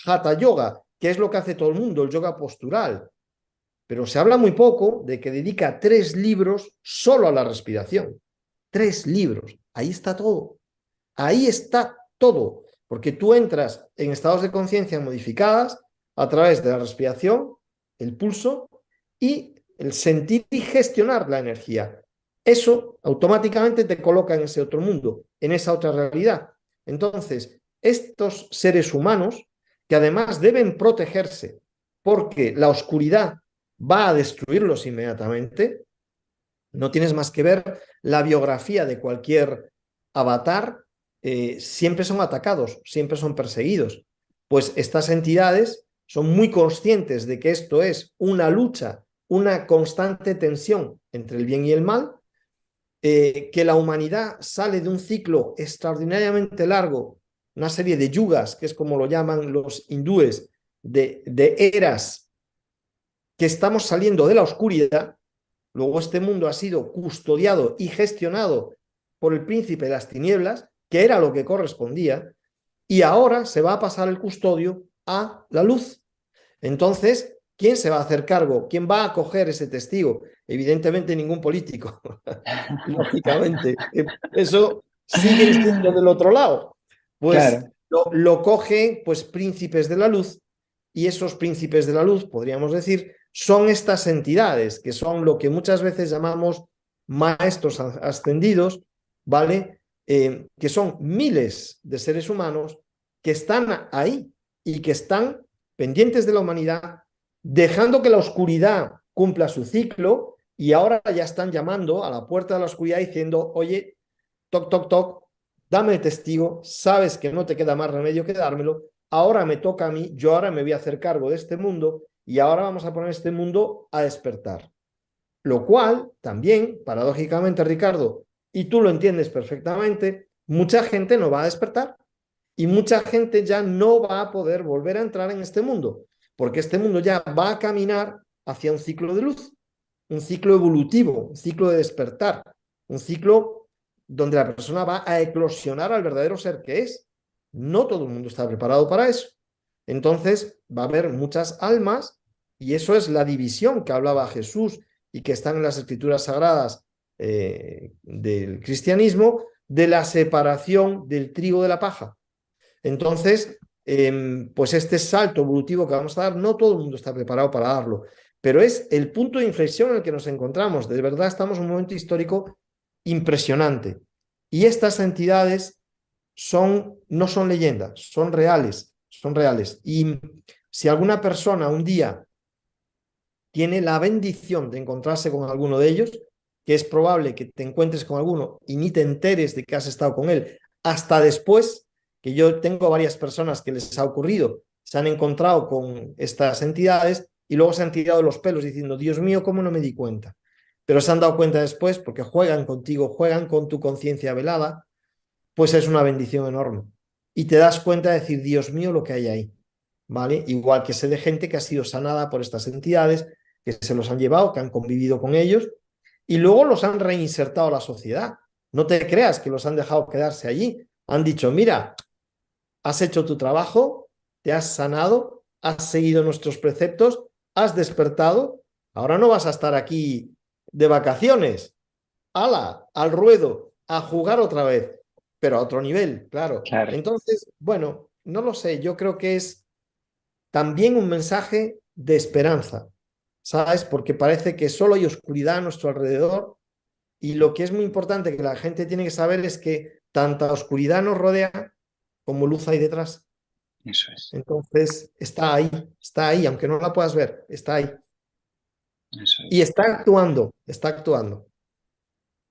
Hatha Yoga, que es lo que hace todo el mundo, el yoga postural. Pero se habla muy poco de que dedica 3 libros solo a la respiración. 3 libros. Ahí está todo. Ahí está todo. Porque tú entras en estados de conciencia modificadas a través de la respiración, el pulso y el sentir y gestionar la energía. Eso automáticamente te coloca en ese otro mundo, en esa otra realidad. Entonces, estos seres humanos, que además deben protegerse porque la oscuridad va a destruirlos inmediatamente, no tienes más que ver la biografía de cualquier avatar, siempre son atacados, siempre son perseguidos. Pues estas entidades son muy conscientes de que esto es una lucha, una constante tensión entre el bien y el mal, que la humanidad sale de un ciclo extraordinariamente largo, una serie de yugas, que es como lo llaman los hindúes, de eras, que estamos saliendo de la oscuridad. Luego este mundo ha sido custodiado y gestionado por el príncipe de las tinieblas, que era lo que correspondía, y ahora se va a pasar el custodio a la luz. Entonces, ¿quién se va a hacer cargo? ¿Quién va a coger ese testigo? Evidentemente ningún político, lógicamente. Eso siguen siendo del otro lado. Pues Claro. lo cogen pues príncipes de la luz, y esos príncipes de la luz, podríamos decir, son estas entidades, que son lo que muchas veces llamamos maestros ascendidos, ¿vale? Que son miles de seres humanos que están ahí y que están pendientes de la humanidad, dejando que la oscuridad cumpla su ciclo, y ahora ya están llamando a la puerta de la oscuridad diciendo, oye, toc, toc, toc, dame el testigo, sabes que no te queda más remedio que dármelo, ahora me toca a mí, yo ahora me voy a hacer cargo de este mundo y ahora vamos a poner este mundo a despertar. Lo cual también, paradójicamente, Ricardo, y tú lo entiendes perfectamente, mucha gente no va a despertar y mucha gente ya no va a poder volver a entrar en este mundo, porque este mundo ya va a caminar hacia un ciclo de luz, un ciclo evolutivo, un ciclo de despertar, un ciclo donde la persona va a eclosionar al verdadero ser que es. No todo el mundo está preparado para eso. Entonces va a haber muchas almas, y eso es la división que hablaba Jesús y que están en las escrituras sagradas del cristianismo, de la separación del trigo de la paja. Entonces, pues este salto evolutivo que vamos a dar, no todo el mundo está preparado para darlo, pero es el punto de inflexión en el que nos encontramos. De verdad estamos en un momento histórico impresionante. Y estas entidades no son leyendas, son reales, son reales. Y si alguna persona un día tiene la bendición de encontrarse con alguno de ellos, que es probable que te encuentres con alguno y ni te enteres de que has estado con él hasta después, que yo tengo varias personas que les ha ocurrido, se han encontrado con estas entidades y luego se han tirado los pelos diciendo, Dios mío, ¿cómo no me di cuenta? Pero se han dado cuenta después porque juegan contigo, juegan con tu conciencia velada, pues es una bendición enorme. Y te das cuenta de decir, Dios mío, lo que hay ahí, ¿vale? Igual que sé de gente que ha sido sanada por estas entidades, que se los han llevado, que han convivido con ellos, y luego los han reinsertado a la sociedad. No te creas que los han dejado quedarse allí. Han dicho, mira, has hecho tu trabajo, te has sanado, has seguido nuestros preceptos, has despertado, ahora no vas a estar aquí de vacaciones. ¡Hala! Al ruedo, a jugar otra vez, pero a otro nivel, claro. Claro, Entonces, bueno, no lo sé, yo creo que es también un mensaje de esperanza, ¿sabes? Porque parece que solo hay oscuridad a nuestro alrededor y lo que es muy importante que la gente tiene que saber es que tanta oscuridad nos rodea como luz hay detrás. eso es, Entonces, está ahí, aunque no la puedas ver, está ahí. eso Y es. está actuando, está actuando.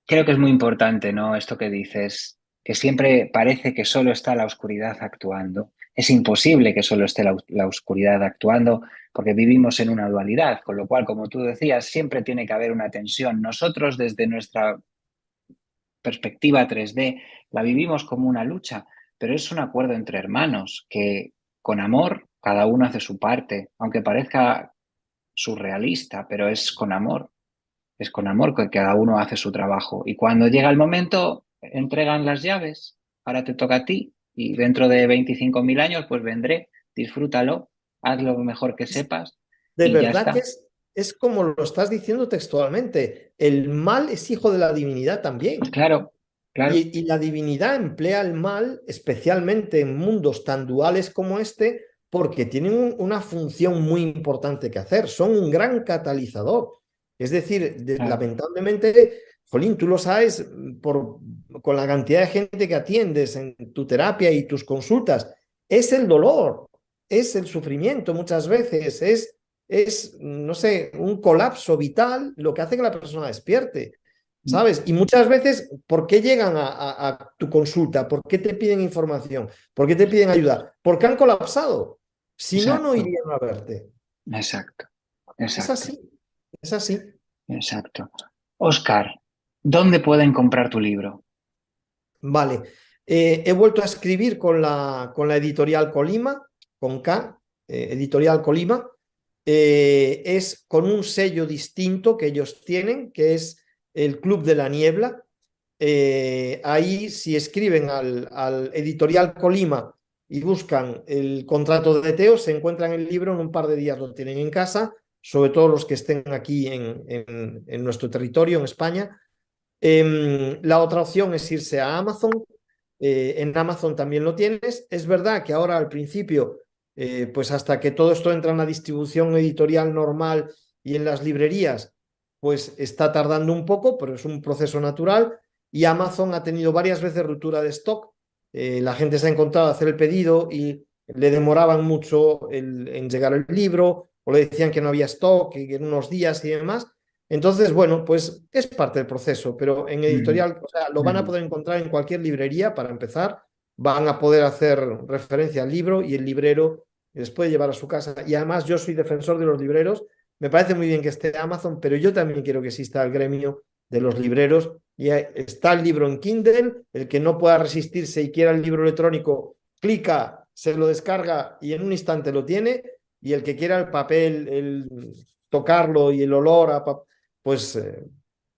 Creo que es muy importante, ¿no? Esto que dices, que siempre parece que solo está la oscuridad actuando. Es imposible que solo esté la oscuridad actuando porque vivimos en una dualidad, con lo cual, como tú decías, siempre tiene que haber una tensión. Nosotros, desde nuestra perspectiva 3D, la vivimos como una lucha, pero es un acuerdo entre hermanos que con amor cada uno hace su parte, aunque parezca surrealista, pero es con amor. Es con amor que cada uno hace su trabajo. Y cuando llega el momento, entregan las llaves. Ahora te toca a ti. Y dentro de 25.000 años, pues vendré. Disfrútalo. Haz lo mejor que sepas. De Y ya verdad que está. es como lo estás diciendo textualmente. El mal es hijo de la divinidad también. Claro, claro. Y la divinidad emplea el mal, especialmente en mundos tan duales como este, porque tienen una función muy importante que hacer. Son un gran catalizador. Es decir, Claro. lamentablemente, Jolín, tú lo sabes con la cantidad de gente que atiendes en tu terapia y tus consultas. Es el dolor, es el sufrimiento muchas veces, no sé, un colapso vital lo que hace que la persona despierte. ¿Sabes? Y muchas veces, ¿por qué llegan a tu consulta? ¿Por qué te piden información? ¿Por qué te piden ayuda? Porque han colapsado. Si no, no Exacto, irían a verte. exacto, Es exacto, así, es así. exacto. Oscar, ¿dónde pueden comprar tu libro? Vale. He vuelto a escribir con la editorial Colima, con K, editorial Colima. Es con un sello distinto que ellos tienen, que es el Club de la Niebla. Ahí, si escriben al editorial Colima y buscan el contrato de Teo, se encuentran el libro, en un par de días lo tienen en casa, sobre todo los que estén aquí en nuestro territorio, en España. La otra opción es irse a Amazon. En Amazon también lo tienes. Es verdad que ahora al principio, pues hasta que todo esto entra en la distribución editorial normal y en las librerías, pues está tardando un poco, pero es un proceso natural. Y Amazon ha tenido varias veces ruptura de stock. La gente se ha encontrado a hacer el pedido y le demoraban mucho en llegar el libro o le decían que no había stock, que en unos días y demás. Entonces, bueno, pues es parte del proceso, pero en Ujú, editorial, o sea, lo van a ujú. poder encontrar en cualquier librería para empezar, van a poder hacer referencia al libro y el librero les puede llevar a su casa. Y además yo soy defensor de los libreros, me parece muy bien que esté Amazon, pero yo también quiero que exista el gremio de los libreros y está el libro en Kindle, el que no pueda resistirse y quiera el libro electrónico, clica, se lo descarga y en un instante lo tiene, y el que quiera el papel, el tocarlo y el olor a papel pues,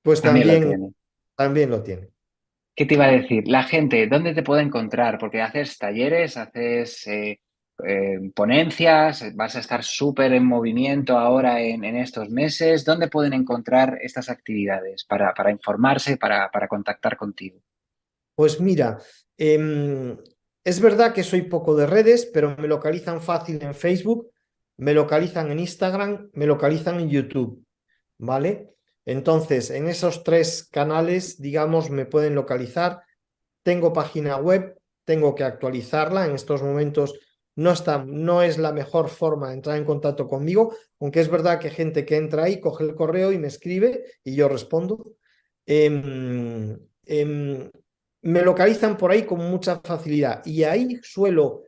pues También lo también, tiene. también lo tiene. ¿Qué te iba a decir? La gente, ¿dónde te puede encontrar? Porque haces talleres, haces ponencias, vas a estar súper en movimiento ahora en estos meses. ¿Dónde pueden encontrar estas actividades para informarse, para contactar contigo? Pues mira, es verdad que soy poco de redes, pero me localizan fácil en Facebook, me localizan en Instagram, me localizan en YouTube, ¿vale? Entonces, en esos tres canales, digamos, me pueden localizar. Tengo página web, tengo que actualizarla. En estos momentos no es la mejor forma de entrar en contacto conmigo, aunque es verdad que gente que entra ahí coge el correo y me escribe y yo respondo. Em, em, Me localizan por ahí con mucha facilidad y ahí suelo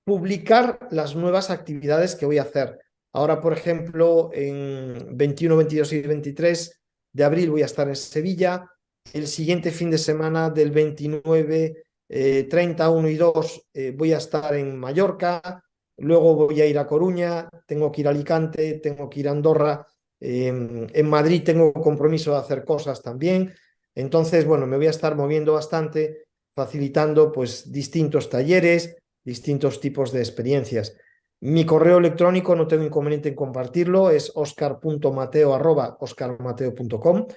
publicar las nuevas actividades que voy a hacer. Ahora, por ejemplo, en 21, 22 y 23 de abril voy a estar en Sevilla. El siguiente fin de semana del 29, 30, 1 y 2 voy a estar en Mallorca. Luego voy a ir a Coruña, tengo que ir a Alicante, tengo que ir a Andorra. En Madrid tengo compromiso de hacer cosas también. Entonces, bueno, me voy a estar moviendo bastante, facilitando pues distintos talleres, distintos tipos de experiencias. Mi correo electrónico, no tengo inconveniente en compartirlo, es oscar.mateo@oscarmateo.com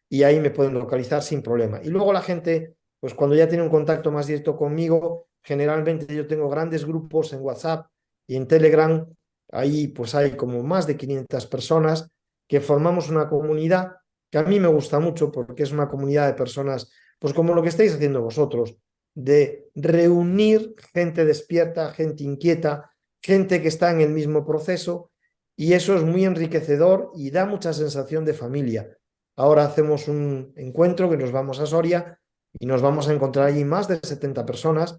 y ahí me pueden localizar sin problema. Y luego la gente, pues cuando ya tiene un contacto más directo conmigo, generalmente yo tengo grandes grupos en WhatsApp y en Telegram, ahí pues hay como más de 500 personas que formamos una comunidad que a mí me gusta mucho porque es una comunidad de personas, pues como lo que estáis haciendo vosotros, de reunir gente despierta, gente inquieta, gente que está en el mismo proceso y eso es muy enriquecedor y da mucha sensación de familia. Ahora hacemos un encuentro que nos vamos a Soria y nos vamos a encontrar allí más de 70 personas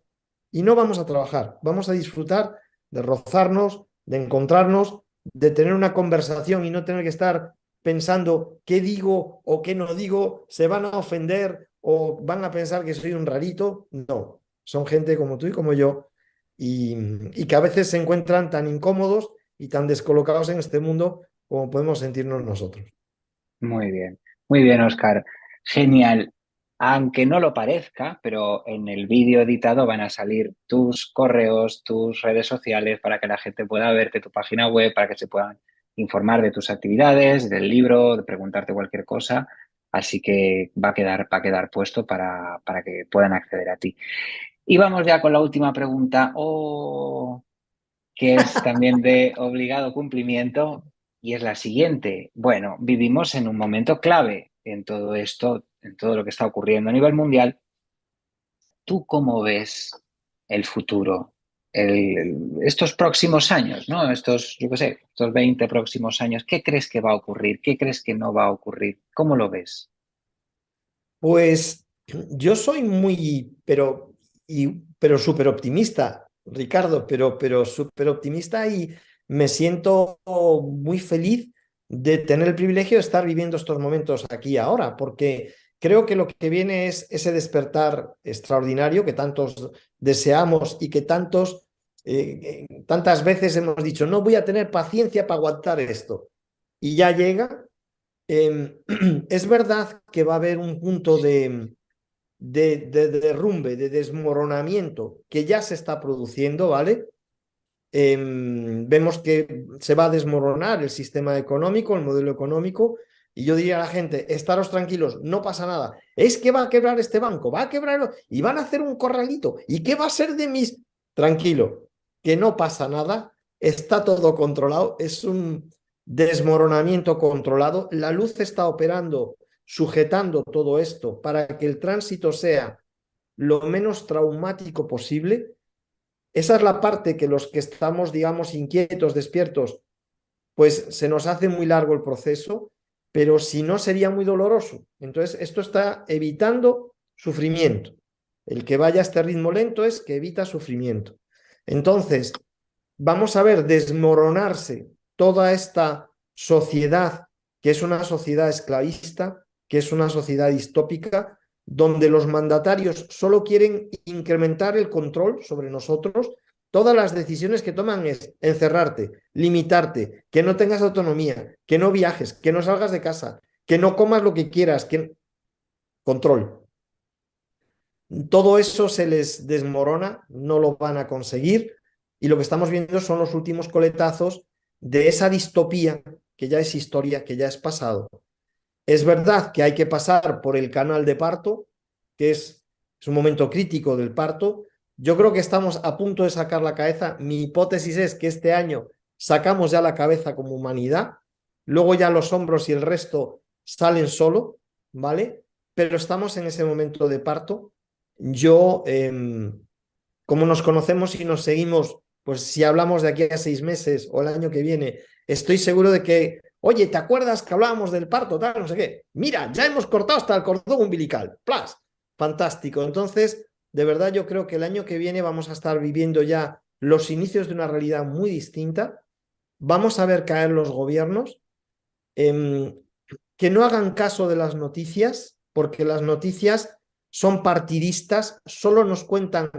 y no vamos a trabajar, vamos a disfrutar de rozarnos, de encontrarnos, de tener una conversación y no tener que estar pensando qué digo o qué no digo, se van a ofender o van a pensar que soy un rarito. No, son gente como tú y como yo y que a veces se encuentran tan incómodos y tan descolocados en este mundo como podemos sentirnos nosotros. Muy bien, Oscar. Genial. Aunque no lo parezca, pero en el vídeo editado van a salir tus correos, tus redes sociales para que la gente pueda verte tu página web, para que se puedan informar de tus actividades, del libro, de preguntarte cualquier cosa. Así que va a quedar puesto para que puedan acceder a ti. Y vamos ya con la última pregunta. Que es también de obligado cumplimiento, y es la siguiente. Bueno, vivimos en un momento clave en todo esto, en todo lo que está ocurriendo a nivel mundial. ¿Tú cómo ves el futuro? Estos próximos años, ¿no? Estos, yo qué sé, estos 20 próximos años, ¿qué crees que va a ocurrir? ¿Qué crees que no va a ocurrir? ¿Cómo lo ves? Pues yo soy muy, pero súper optimista, Ricardo, pero súper optimista y me siento muy feliz de tener el privilegio de estar viviendo estos momentos aquí ahora, porque creo que lo que viene es ese despertar extraordinario que tantos deseamos y que tantas veces hemos dicho, no voy a tener paciencia para aguantar esto. Y ya llega. Es verdad que va a haber un punto de derrumbe, de desmoronamiento que ya se está produciendo, ¿vale? Vemos que se va a desmoronar el sistema económico, el modelo económico, y yo diría a la gente, estaros tranquilos, no pasa nada. Es que va a quebrar este banco, va a quebrar y van a hacer un corralito. ¿Y qué va a ser de mis? Tranquilo, que no pasa nada, está todo controlado, es un desmoronamiento controlado. La luz está operando, sujetando todo esto para que el tránsito sea lo menos traumático posible. Esa es la parte que los que estamos, digamos, inquietos, despiertos, pues se nos hace muy largo el proceso, pero si no sería muy doloroso. Entonces, esto está evitando sufrimiento. El que vaya a este ritmo lento es que evita sufrimiento. Entonces, vamos a ver desmoronarse toda esta sociedad, que es una sociedad esclavista, que es una sociedad distópica, donde los mandatarios solo quieren incrementar el control sobre nosotros. Todas las decisiones que toman es encerrarte, limitarte, que no tengas autonomía, que no viajes, que no salgas de casa, que no comas lo que quieras, que control. Todo eso se les desmorona, no lo van a conseguir y lo que estamos viendo son los últimos coletazos de esa distopía que ya es historia, que ya es pasado. Es verdad que hay que pasar por el canal de parto, que es un momento crítico del parto. Yo creo que estamos a punto de sacar la cabeza. Mi hipótesis es que este año sacamos ya la cabeza como humanidad, luego ya los hombros y el resto salen solo, ¿vale? Pero estamos en ese momento de parto. Yo, como nos conocemos y nos seguimos, pues si hablamos de aquí a 6 meses o el año que viene, estoy seguro de que, oye, ¿te acuerdas que hablábamos del parto, tal, no sé qué? Mira, ya hemos cortado hasta el cordón umbilical. ¡Plas! Fantástico. Entonces, de verdad yo creo que el año que viene vamos a estar viviendo ya los inicios de una realidad muy distinta. Vamos a ver caer los gobiernos, eh, que no hagan caso de las noticias, porque las noticias son partidistas, solo nos cuentan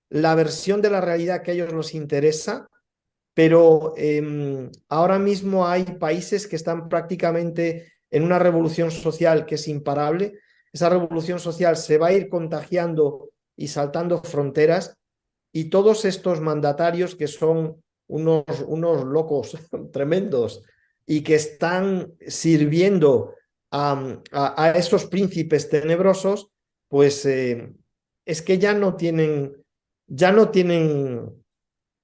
la versión de la realidad que a ellos les interesa, pero ahora mismo hay países que están prácticamente en una revolución social que es imparable. Esa revolución social se va a ir contagiando y saltando fronteras y todos estos mandatarios que son unos locos tremendos y que están sirviendo a esos príncipes tenebrosos, pues es que ya no tienen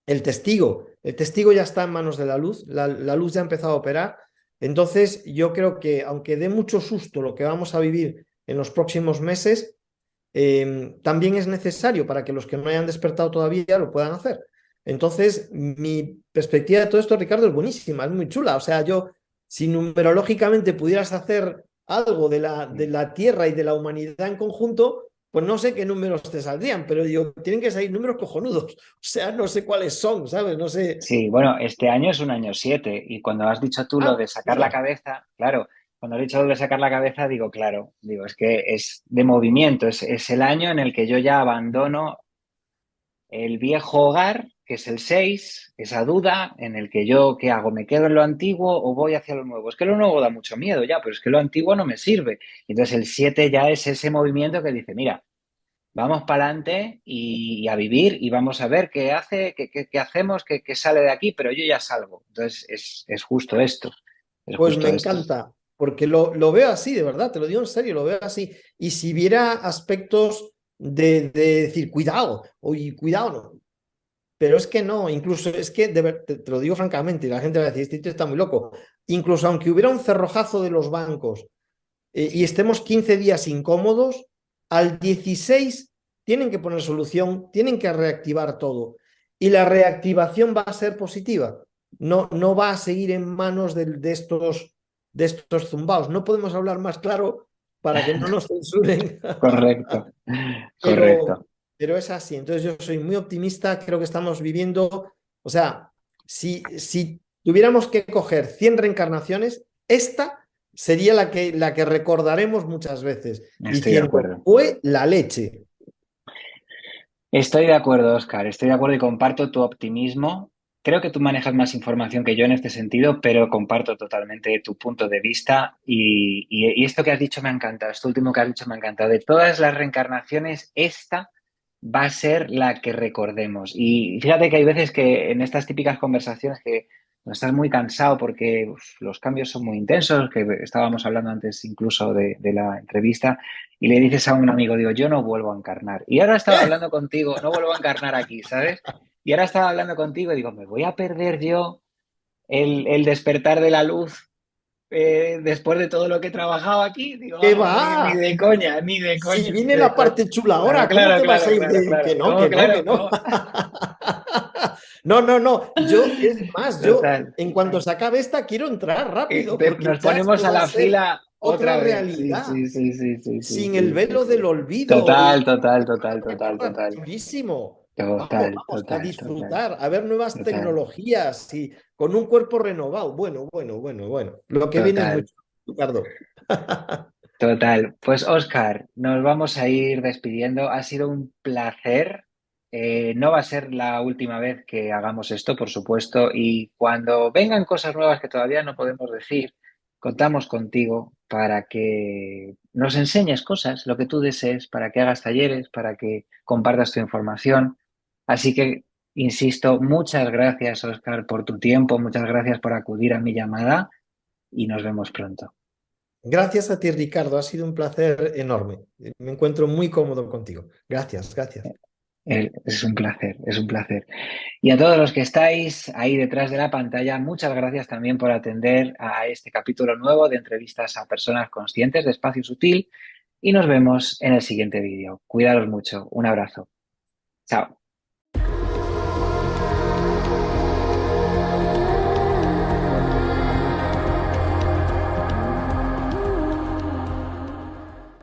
el testigo. El testigo ya está en manos de la luz, la luz ya ha empezado a operar. Entonces, yo creo que aunque dé mucho susto lo que vamos a vivir en los próximos meses, también es necesario para que los que no hayan despertado todavía lo puedan hacer. Entonces, mi perspectiva de todo esto, Ricardo, es buenísima, es muy chula. O sea, yo, si numerológicamente pudieras hacer algo de la Tierra y de la humanidad en conjunto, pues no sé qué números te saldrían, pero digo, tienen que salir números cojonudos. O sea, no sé cuáles son, ¿sabes? No sé. Sí, bueno, este año es un año 7 y cuando has dicho tú lo Ah, de sacar la mira, cabeza, claro, cuando he dicho lo de sacar la cabeza, digo, claro, digo, es que es de movimiento, es el año en el que yo ya abandono el viejo hogar, que es el 6, esa duda en el que yo, ¿qué hago? ¿Me quedo en lo antiguo o voy hacia lo nuevo? Es que lo nuevo da mucho miedo ya, pero es que lo antiguo no me sirve. Entonces el 7 ya es ese movimiento que dice, mira, vamos para adelante y a vivir y vamos a ver qué hace, qué hacemos, qué sale de aquí, pero yo ya salgo. Entonces es justo esto, es pues me justo esto. encanta, porque lo veo así, de verdad, te lo digo en serio, lo veo así. Y si viera aspectos de decir, cuidado, oye, cuidado, no. Pero es que no, incluso es que, te lo digo francamente, y la gente va a decir, este tío está muy loco. Incluso aunque hubiera un cerrojazo de los bancos y estemos 15 días incómodos, al 16 tienen que poner solución, tienen que reactivar todo. Y la reactivación va a ser positiva. No, no va a seguir en manos de estos zumbaos. No podemos hablar más claro para que no nos censuren. Correcto, Pero, correcto. pero es así. Entonces yo soy muy optimista, creo que estamos viviendo, o sea, si tuviéramos que coger 100 reencarnaciones, esta sería la que recordaremos muchas veces, Estoy de diciendo, acuerdo. fue la leche. Estoy de acuerdo, Oscar. Estoy de acuerdo y comparto tu optimismo. Creo que tú manejas más información que yo en este sentido, pero comparto totalmente tu punto de vista. Y esto que has dicho me ha encantado. Esto último que has dicho me ha encantado. De todas las reencarnaciones, esta va a ser la que recordemos. Y fíjate que hay veces que en estas típicas conversaciones que no estás muy cansado porque los cambios son muy intensos, que estábamos hablando antes incluso de la entrevista y le dices a un amigo, digo, yo no vuelvo a encarnar. Y ahora estaba hablando contigo, no vuelvo a encarnar aquí, ¿sabes? Y ahora estaba hablando contigo y digo, me voy a perder yo el despertar de la luz después de todo lo que he trabajado aquí. Digo, ¿Qué vamos, ni va? de coña, ni de Si coña, ni viene de la coña. parte chula Claro, ahora, ¿cómo claro, te vas claro, a ir claro, de claro. que no, ¿Cómo, que no, que claro, no? cómo? No, no, no. Yo, es más, yo Total. en cuanto se acabe esta, quiero entrar rápido, porque Nos ya ponemos esto a va a la ser fila otra otra vez. Sí, realidad, sí, sí, sí, sí, sí, sin el sí, sí, velo sí. del olvido Total, y total, total, total, total. chulísimo. Vamos, Total, vamos, a total, total, disfrutar, a ver nuevas total, tecnologías y con un cuerpo renovado. Bueno, bueno, bueno, bueno. Lo que viene es total, mucho, Ricardo. total. Pues Oscar, nos vamos a ir despidiendo. Ha sido un placer. No va a ser la última vez que hagamos esto, por supuesto. Y cuando vengan cosas nuevas que todavía no podemos decir, contamos contigo para que nos enseñes cosas, lo que tú desees, para que hagas talleres, para que compartas tu información. Así que, insisto, muchas gracias, Oscar, por tu tiempo, muchas gracias por acudir a mi llamada y nos vemos pronto. Gracias a ti, Ricardo. Ha sido un placer enorme. Me encuentro muy cómodo contigo. Gracias, gracias. Es un placer, es un placer. Y a todos los que estáis ahí detrás de la pantalla, muchas gracias también por atender a este capítulo nuevo de entrevistas a personas conscientes de Espacio Sutil y nos vemos en el siguiente vídeo. Cuidaros mucho. Un abrazo. Chao.